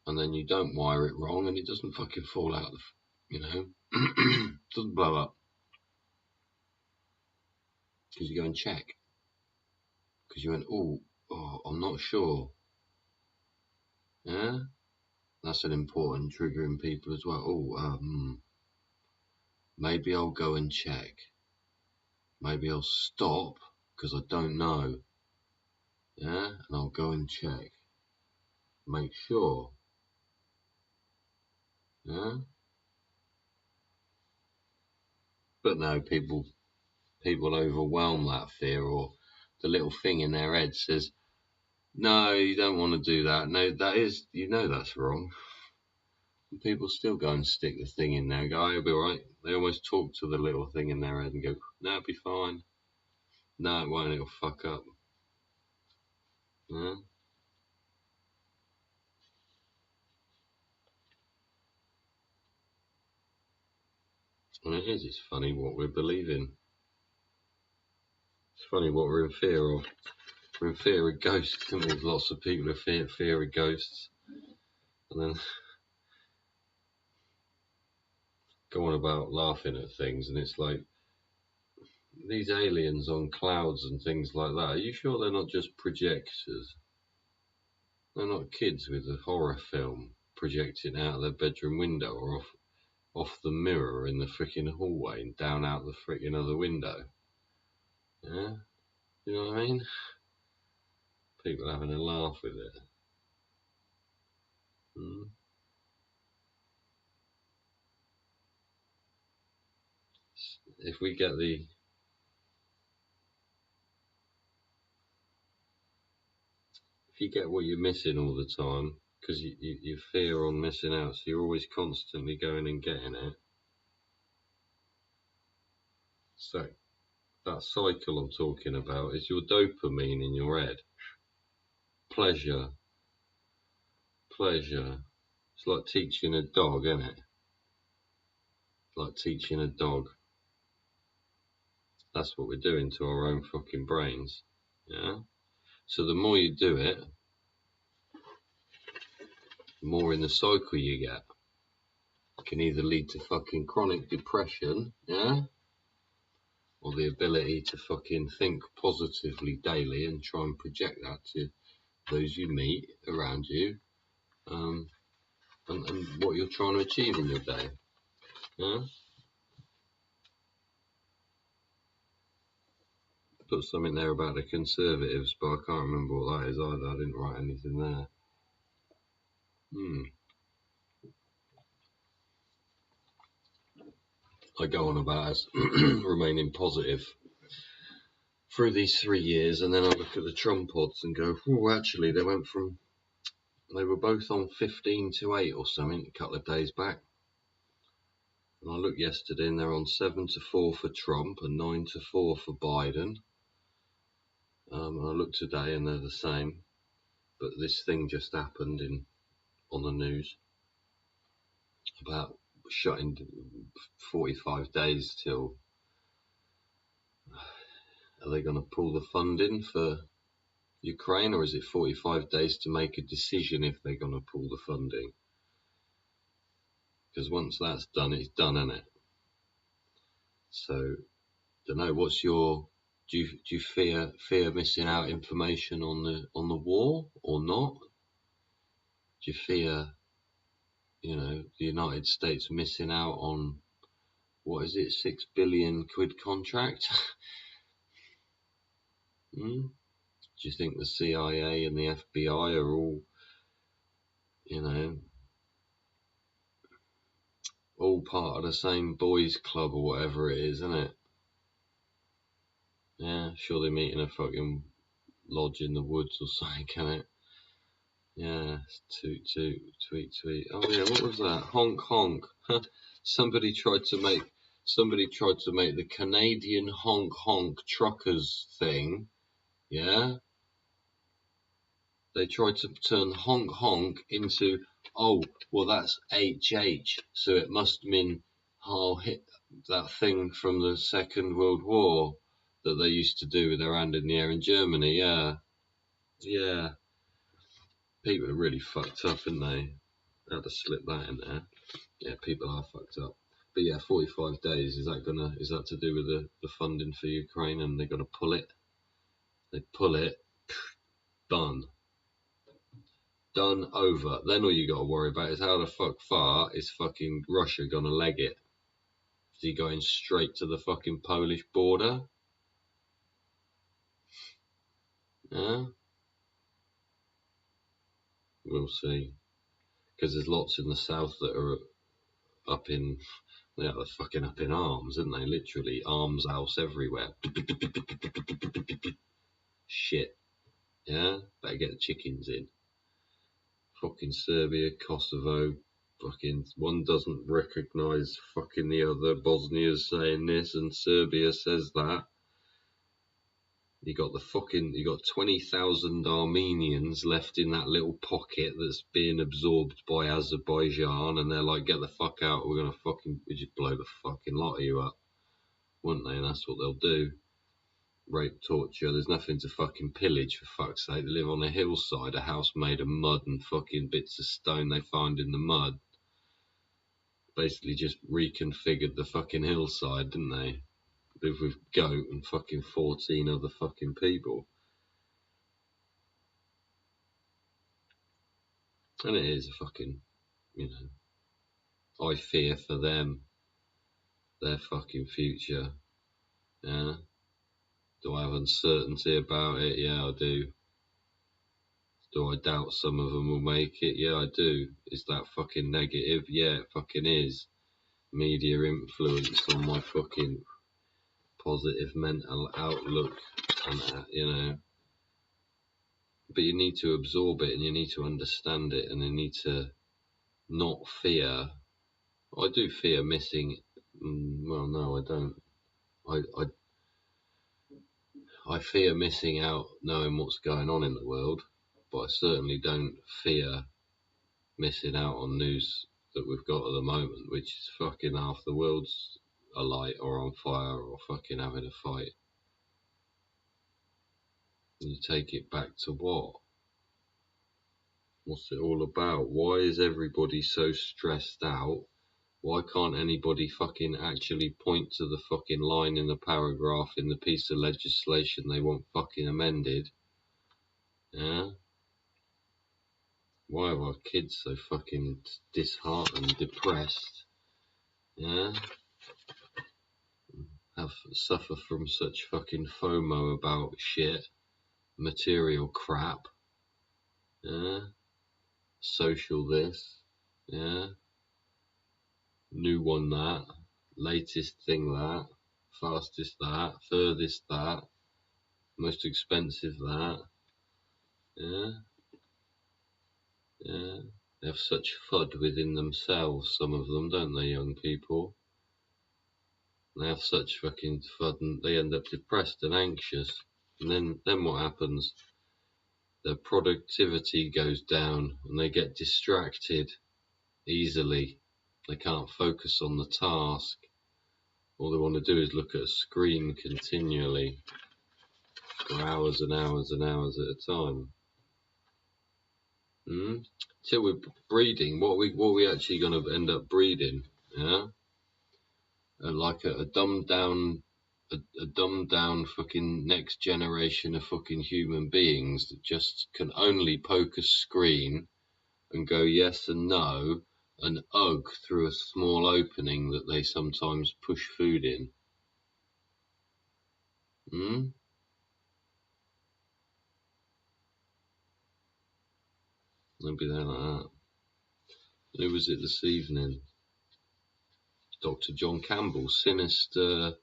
And then you don't wire it wrong and it doesn't fucking fall out of, doesn't blow up. Because you go and check. Because you went, oh, I'm not sure. Yeah? That's an important trigger in people as well. Maybe I'll go and check. Maybe I'll stop because I don't know. Yeah? And I'll go and check. Make sure. Yeah? But no, people overwhelm that fear, or the little thing in their head says, no, you don't want to do that. No, that is, that's wrong. And people still go and stick the thing in there and go, oh, it'll be all right. They almost talk to the little thing in their head and go, no, it'll be fine. No, it won't, it'll fuck up. Yeah? And it is, it's funny what we're believing. It's funny what we're in fear of. We're in fear of ghosts, and there's lots of people who fear of ghosts. And then go on about laughing at things, and it's like, these aliens on clouds and things like that, are you sure they're not just projectors? They're not kids with a horror film projecting out their bedroom window or off the mirror in the freaking hallway and down out the freaking other window. Yeah? You know what I mean? People having a laugh with it. If we get if you get what you're missing all the time, because you fear on missing out, so you're always constantly going and getting it. So that cycle I'm talking about is your dopamine in your head. Pleasure. It's like teaching a dog, isn't it? Like teaching a dog. That's what we're doing to our own fucking brains. Yeah? So the more you do it, the more in the cycle you get. It can either lead to fucking chronic depression, yeah? Or the ability to fucking think positively daily and try and project that to those you meet around you, and what you're trying to achieve in your day. Yeah? Put something there about the Conservatives, but I can't remember what that is either. I didn't write anything there. I go on about us remaining positive through these 3 years, and then I look at the Trump odds and go, oh, actually, they were both on 15 to 8 or something a couple of days back. And I looked yesterday and they're on 7 to 4 for Trump and 9 to 4 for Biden. And I looked today and they're the same. But this thing just happened on the news about shutting 45 days till. Are they going to pull the funding for Ukraine, or is it 45 days to make a decision if they're going to pull the funding? Because once that's done, it's done, isn't it? So, don't know. What's your? Do you fear missing out information on the war or not? Do you fear, the United States missing out on, what is it, £6 billion contract? Do you think the CIA and the FBI are all, all part of the same boys club or whatever it is, isn't it? Yeah, sure they meet in a fucking lodge in the woods or something, can it? Yeah, toot toot, tweet tweet. Oh yeah, what was that? Honk honk. Somebody tried to make the Canadian honk honk truckers thing. Yeah, they tried to turn honk honk into, oh well, that's HH, so it must mean hit that thing from the Second World War that they used to do with their hand in the air in Germany. Yeah. People are really fucked up, aren't they? I had to slip that in there. Yeah, people are fucked up. But yeah, 45 days, is that to do with the funding for Ukraine, and they're gonna pull it? They pull it, done. Done, over. Then all you gotta worry about is how the fuck far is fucking Russia gonna leg it? Is he going straight to the fucking Polish border? Yeah? We'll see. Because there's lots in the south that are they're fucking up in arms, aren't they? Literally, arms house everywhere. Shit. Yeah? Better get the chickens in. Fucking Serbia, Kosovo, fucking one doesn't recognise fucking the other. Bosnia's saying this and Serbia says that. You got 20,000 Armenians left in that little pocket that's being absorbed by Azerbaijan, and they're like, get the fuck out, we just blow the fucking lot of you up, wouldn't they? And that's what they'll do. Rape, torture, there's nothing to fucking pillage, for fuck's sake. They live on a hillside, a house made of mud and fucking bits of stone they find in the mud. Basically just reconfigured the fucking hillside, didn't they? Live with goat and fucking 14 other fucking people. And it is a fucking, I fear for them, their fucking future. Yeah. Do I have uncertainty about it? Yeah, I do. Do I doubt some of them will make it? Yeah, I do. Is that fucking negative? Yeah, it fucking is. Media influence on my fucking positive mental outlook, and but you need to absorb it and you need to understand it and you need to not fear. I do fear missing. Well, no, I don't. I fear missing out knowing what's going on in the world, but I certainly don't fear missing out on news that we've got at the moment, which is fucking half the world's alight or on fire or fucking having a fight. And you take it back to what? What's it all about? Why is everybody so stressed out? Why can't anybody fucking actually point to the fucking line in the paragraph in the piece of legislation they want fucking amended? Yeah? Why are our kids so fucking disheartened, depressed? Yeah? Suffer from such fucking FOMO about shit, material crap, yeah? Social this, yeah? New one that, latest thing that, fastest that, furthest that, most expensive that, yeah? Yeah? They have such FUD within themselves, some of them, don't they, young people? They have such fucking FUD and they end up depressed and anxious. And then what happens? Their productivity goes down and they get distracted easily. They can't focus on the task. All they want to do is look at a screen continually for hours and hours and hours at a time. Till we're breeding, what are we actually going to end up breeding? Yeah, like a dumbed down, a dumbed down fucking next generation of fucking human beings that just can only poke a screen and go yes and no and ugh through a small opening that they sometimes push food in. They'll be there like that. Who was it this evening? Dr. John Campbell, Sinister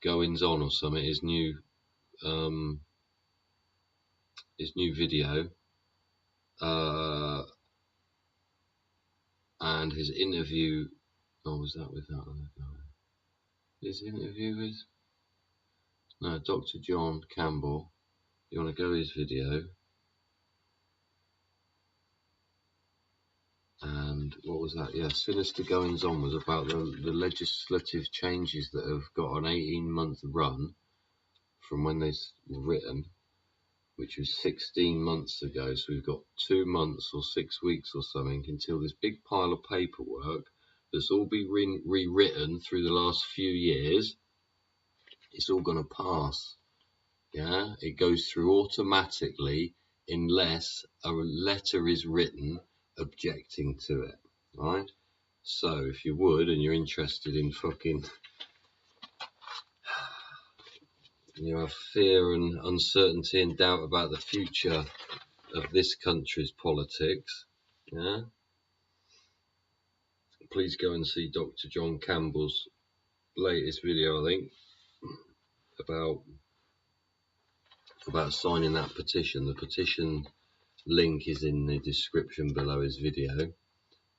Goings On or something. His new video, and his interview. Oh, was that with that other guy? His interview with Dr. John Campbell. You want to go his video? And what was that? Yeah, Sinister Goings On was about the legislative changes that have got an 18-month run from when they were written, which was 16 months ago. So we've got 2 months or 6 weeks or something until this big pile of paperwork that's all been rewritten through the last few years, it's all going to pass. Yeah, it goes through automatically unless a letter is written objecting to it, right? So if you would, and you're interested in fucking, you have fear and uncertainty and doubt about the future of this country's politics, yeah, please go and see Dr. John Campbell's latest video, I think, about signing that petition. The petition link is in the description below his video.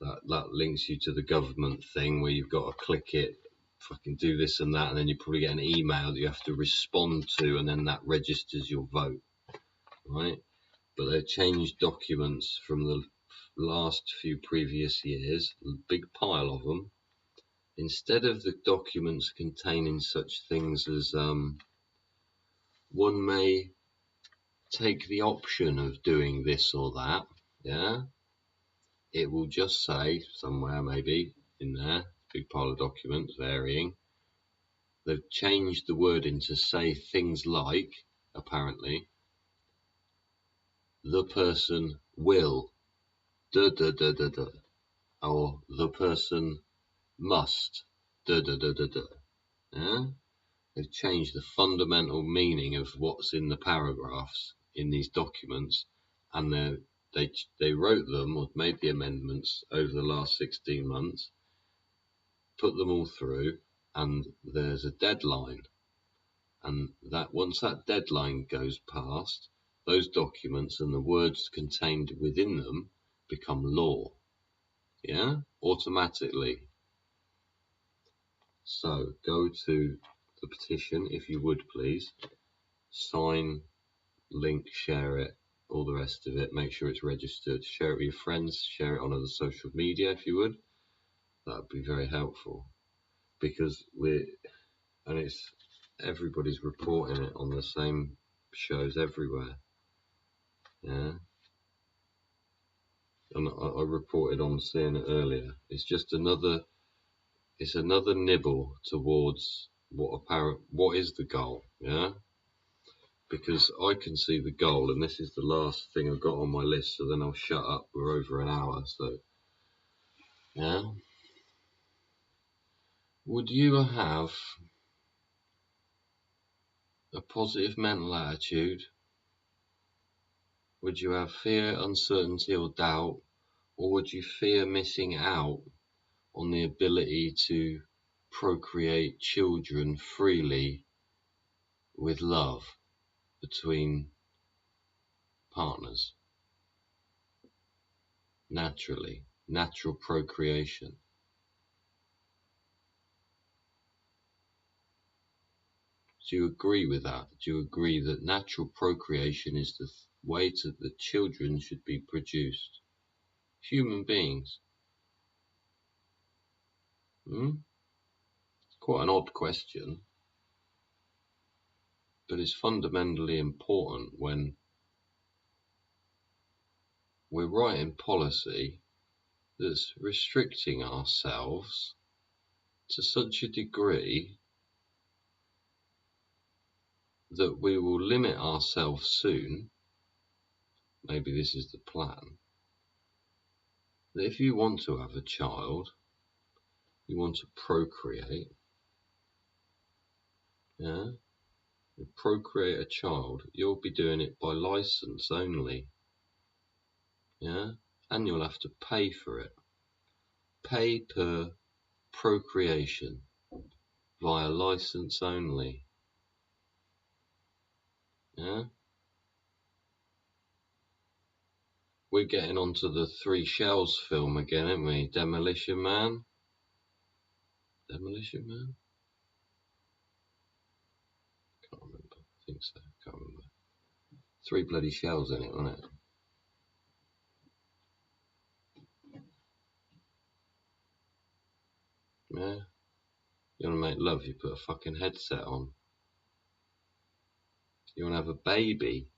That links you to the government thing where you've got to click it, fucking do this and that, and then you probably get an email that you have to respond to, and then that registers your vote, right? But they've changed documents from the last few previous years, a big pile of them. Instead of the documents containing such things as one may take the option of doing this or that, yeah, it will just say somewhere, maybe in there, big pile of documents varying. They've changed the wording to say things like, apparently, the person will da da da da da, or the person must da da da da da. Yeah? They've changed the fundamental meaning of what's in the paragraphs in these documents, and they wrote them or made the amendments over the last 16 months, put them all through, and there's a deadline. And that once that deadline goes past, those documents and the words contained within them become law. Yeah? Automatically. So go to the petition, if you would please. Sign, link, share it, all the rest of it. Make sure it's registered. Share it with your friends. Share it on other social media, if you would. That would be very helpful. Because it's everybody's reporting it on the same shows everywhere. Yeah. And I reported on seeing it earlier. It's just another nibble towards what is the goal, yeah? Because I can see the goal, and this is the last thing I've got on my list, so then I'll shut up. We're over an hour, so yeah. Would you have a positive mental attitude? Would you have fear, uncertainty, or doubt? Or would you fear missing out on the ability to procreate children freely with love between partners? Naturally, natural procreation. Do you agree with that? Do you agree that natural procreation is the way that children should be produced? Human beings. It's quite an odd question, but it's fundamentally important when we're writing policy that's restricting ourselves to such a degree that we will limit ourselves soon. Maybe this is the plan. That if you want to have a child, you want to procreate, yeah? You procreate a child, you'll be doing it by license only, yeah? And you'll have to pay for it. Pay per procreation via license only, yeah? We're getting onto the Three Shells film again, aren't we? Demolition Man? Demolition Man? Can't remember. I think so. Can't remember. Three bloody shells in it, wasn't it? Yeah. You want to make love, you put a fucking headset on. You want to have a baby.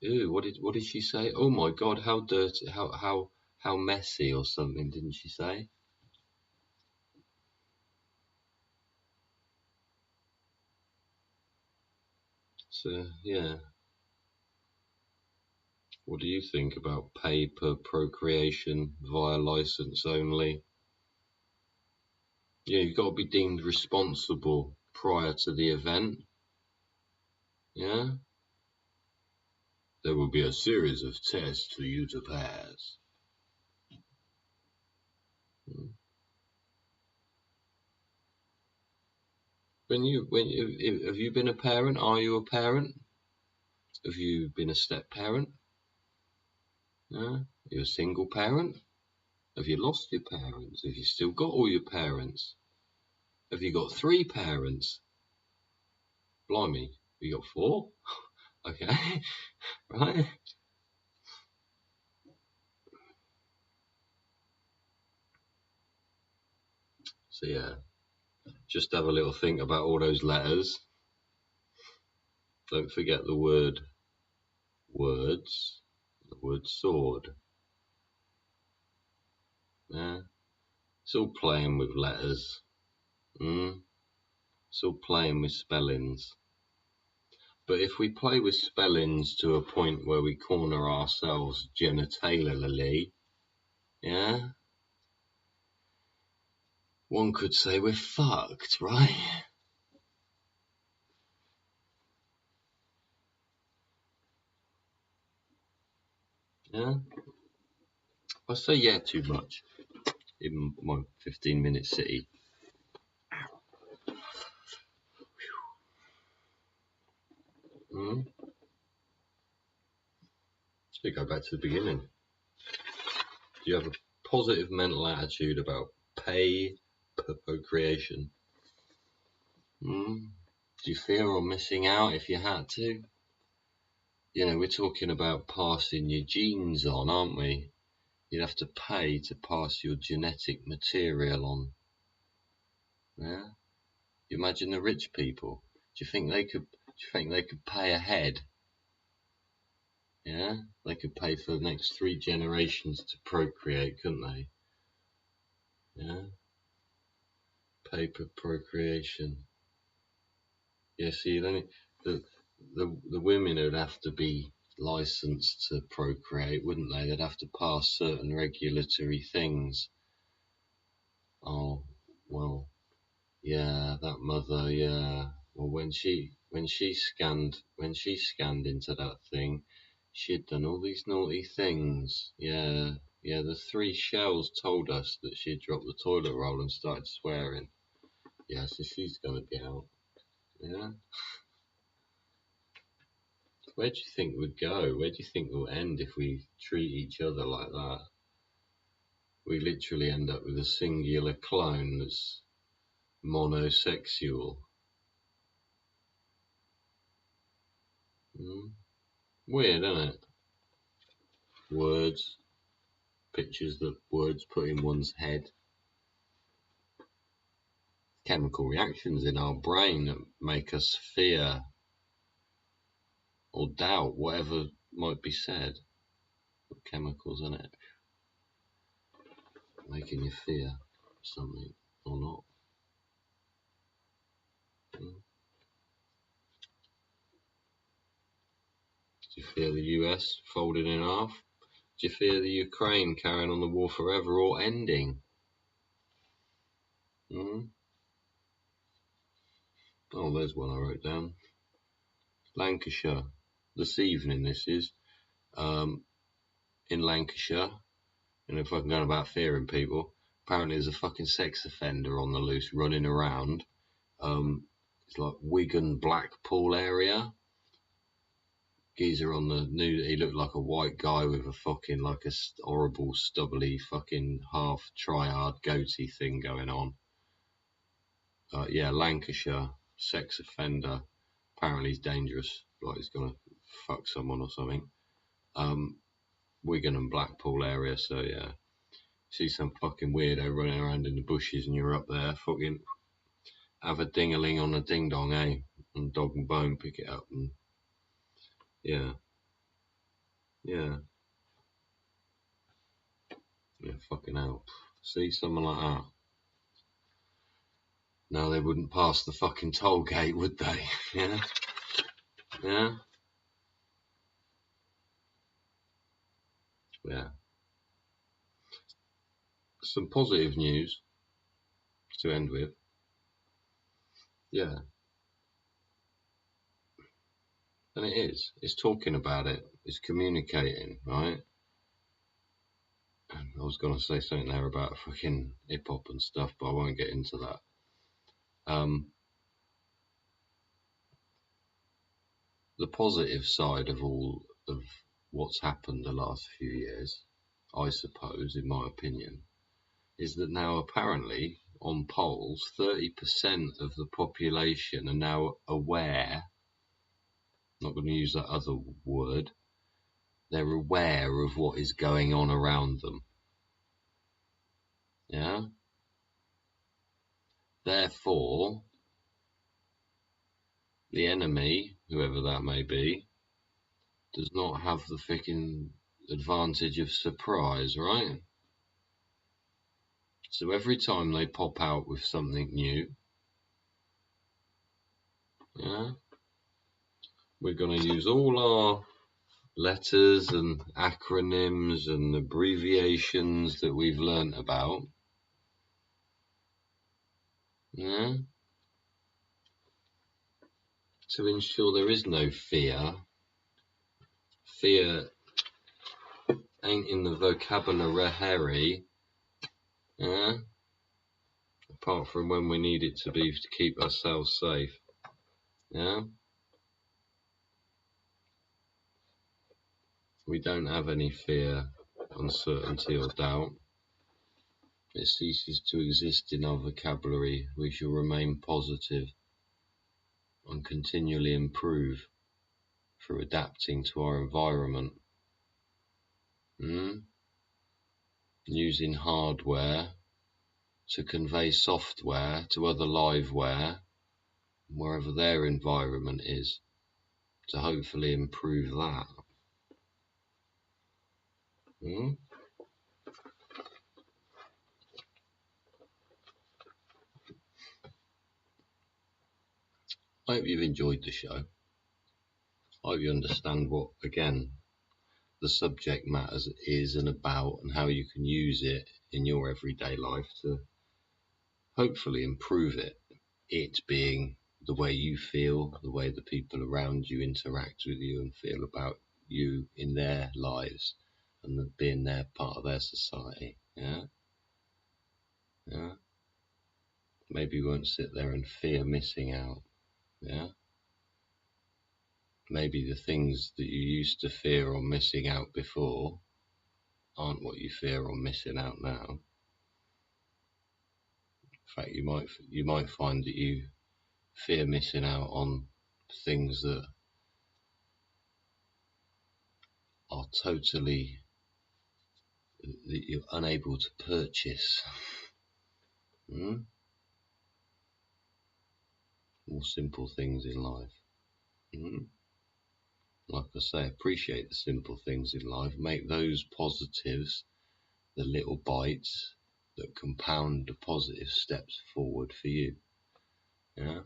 Ew, what did she say? Oh my god, how dirty, how messy or something, didn't she say? So, yeah. What do you think about pay per procreation via license only? Yeah, you've got to be deemed responsible prior to the event. Yeah? There will be a series of tests for you to pass. Have you been a parent? Are you a parent? Have you been a step parent? Yeah? Are you a single parent? Have you lost your parents? Have you still got all your parents? Have you got 3 parents? Blimey, you got 4? Okay, right. So yeah, just have a little think about all those letters. Don't forget the word words, the word sword. Yeah, it's all playing with letters. It's all playing with spellings. But if we play with spellings to a point where we corner ourselves genitalially, Yeah? One could say we're fucked, right? Yeah? I say yeah too much in my 15-minute city. So go back to the beginning. Do you have a positive mental attitude about pay per procreation? Do you fear or missing out if you had to? You know, we're talking about passing your genes on, aren't we? You'd have to pay to pass your genetic material on. Yeah? You imagine the rich people. Do you think they could pay ahead? Yeah? They could pay for the next 3 generations to procreate, couldn't they? Yeah? Pay per procreation. Yeah, see, then the women would have to be licensed to procreate, wouldn't they? They'd have to pass certain regulatory things. Oh, well, yeah, that mother, yeah. Well, when she scanned into that thing, she'd done all these naughty things. Yeah, yeah. The 3 shells told us that she'd dropped the toilet roll and started swearing. Yeah, so she's gonna be out. Yeah. Where do you think we'd go? Where do you think we'll end if we treat each other like that? We literally end up with a singular clone that's monosexual. Weird, isn't it? Words, pictures that words put in one's head. Chemical reactions in our brain that make us fear or doubt whatever might be said. Chemicals, isn't it? Making you fear something or not. Do you fear the US folding in half? Do you fear the Ukraine carrying on the war forever or ending? Oh, there's one I wrote down. Lancashire. This evening, this is. In Lancashire. And if I'm going about fearing people, apparently there's a fucking sex offender on the loose running around. It's like Wigan, Blackpool area. Geezer on the news, he looked like a white guy with a fucking, like a horrible, stubbly, fucking half triad goatee thing going on. Yeah, Lancashire, sex offender. Apparently he's dangerous, like he's gonna fuck someone or something. Wigan and Blackpool area, so yeah. See some fucking weirdo running around in the bushes and you're up there, fucking have a ding-a-ling on a ding-dong, eh? And dog and bone, pick it up and yeah. Yeah. Yeah, fucking hell. See, someone like that. No, they wouldn't pass the fucking toll gate, would they? Yeah? Yeah? Yeah. Some positive news to end with. Yeah. And it is. It's talking about it. It's communicating, right? I was going to say something there about fucking hip-hop and stuff, but I won't get into that. The positive side of all of what's happened the last few years, I suppose, in my opinion, is that now apparently on polls 30% of the population are now aware, not going to use that other word, they're aware of what is going on around them. Yeah? Therefore, the enemy, whoever that may be, does not have the fucking advantage of surprise, right? So every time they pop out with something new, yeah, we're going to use all our letters and acronyms and abbreviations that we've learnt about. Yeah? To ensure there is no fear. Fear ain't in the vocabulary, yeah? Apart from when we need it to be to keep ourselves safe. Yeah? We don't have any fear, uncertainty or doubt. It ceases to exist in our vocabulary. We shall remain positive and continually improve through adapting to our environment. Using hardware to convey software to other liveware, wherever their environment is, to hopefully improve that. I hope you've enjoyed the show. I hope you understand what, again, the subject matter is and about, and how you can use it in your everyday life to hopefully improve it. It being the way you feel, the way the people around you interact with you and feel about you in their lives, and being their part of their society. Yeah? Yeah? Maybe you won't sit there and fear missing out. Yeah? Maybe the things that you used to fear or missing out before aren't what you fear or missing out now. In fact, you might find that you fear missing out on things that are totally, that you're unable to purchase. More simple things in life. Like I say, appreciate the simple things in life. Make those positives the little bites that compound the positive steps forward for you. Yeah.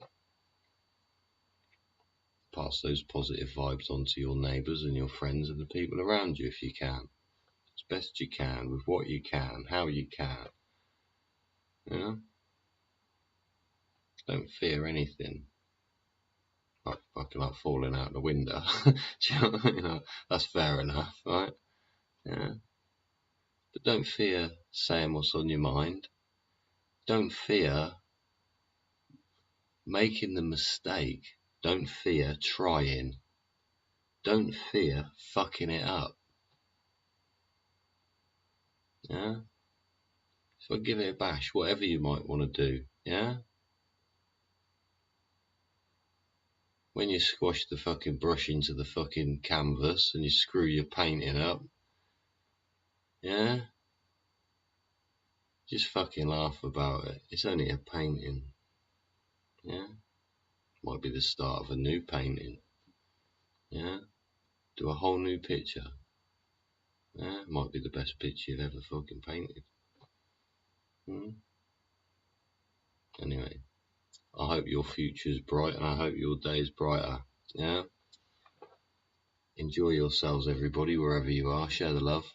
Pass those positive vibes on to your neighbours and your friends and the people around you if you can. As best you can, with what you can, how you can. Yeah? Don't fear anything. Like falling out the window. That's fair enough, right? Yeah. But don't fear saying what's on your mind. Don't fear making the mistake. Don't fear trying. Don't fear fucking it up. Yeah? So give it a bash, whatever you might want to do. Yeah? When you squash the fucking brush into the fucking canvas and you screw your painting up, yeah? Just fucking laugh about it. It's only a painting. Yeah? Might be the start of a new painting. Yeah? Do a whole new picture. Yeah? Might be the best picture you've ever fucking painted. Anyway, I hope your future's bright and I hope your day's brighter. Yeah? Enjoy yourselves, everybody, wherever you are. Share the love.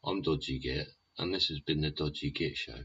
I'm Dodgy Git, and this has been the Dodgy Git Show.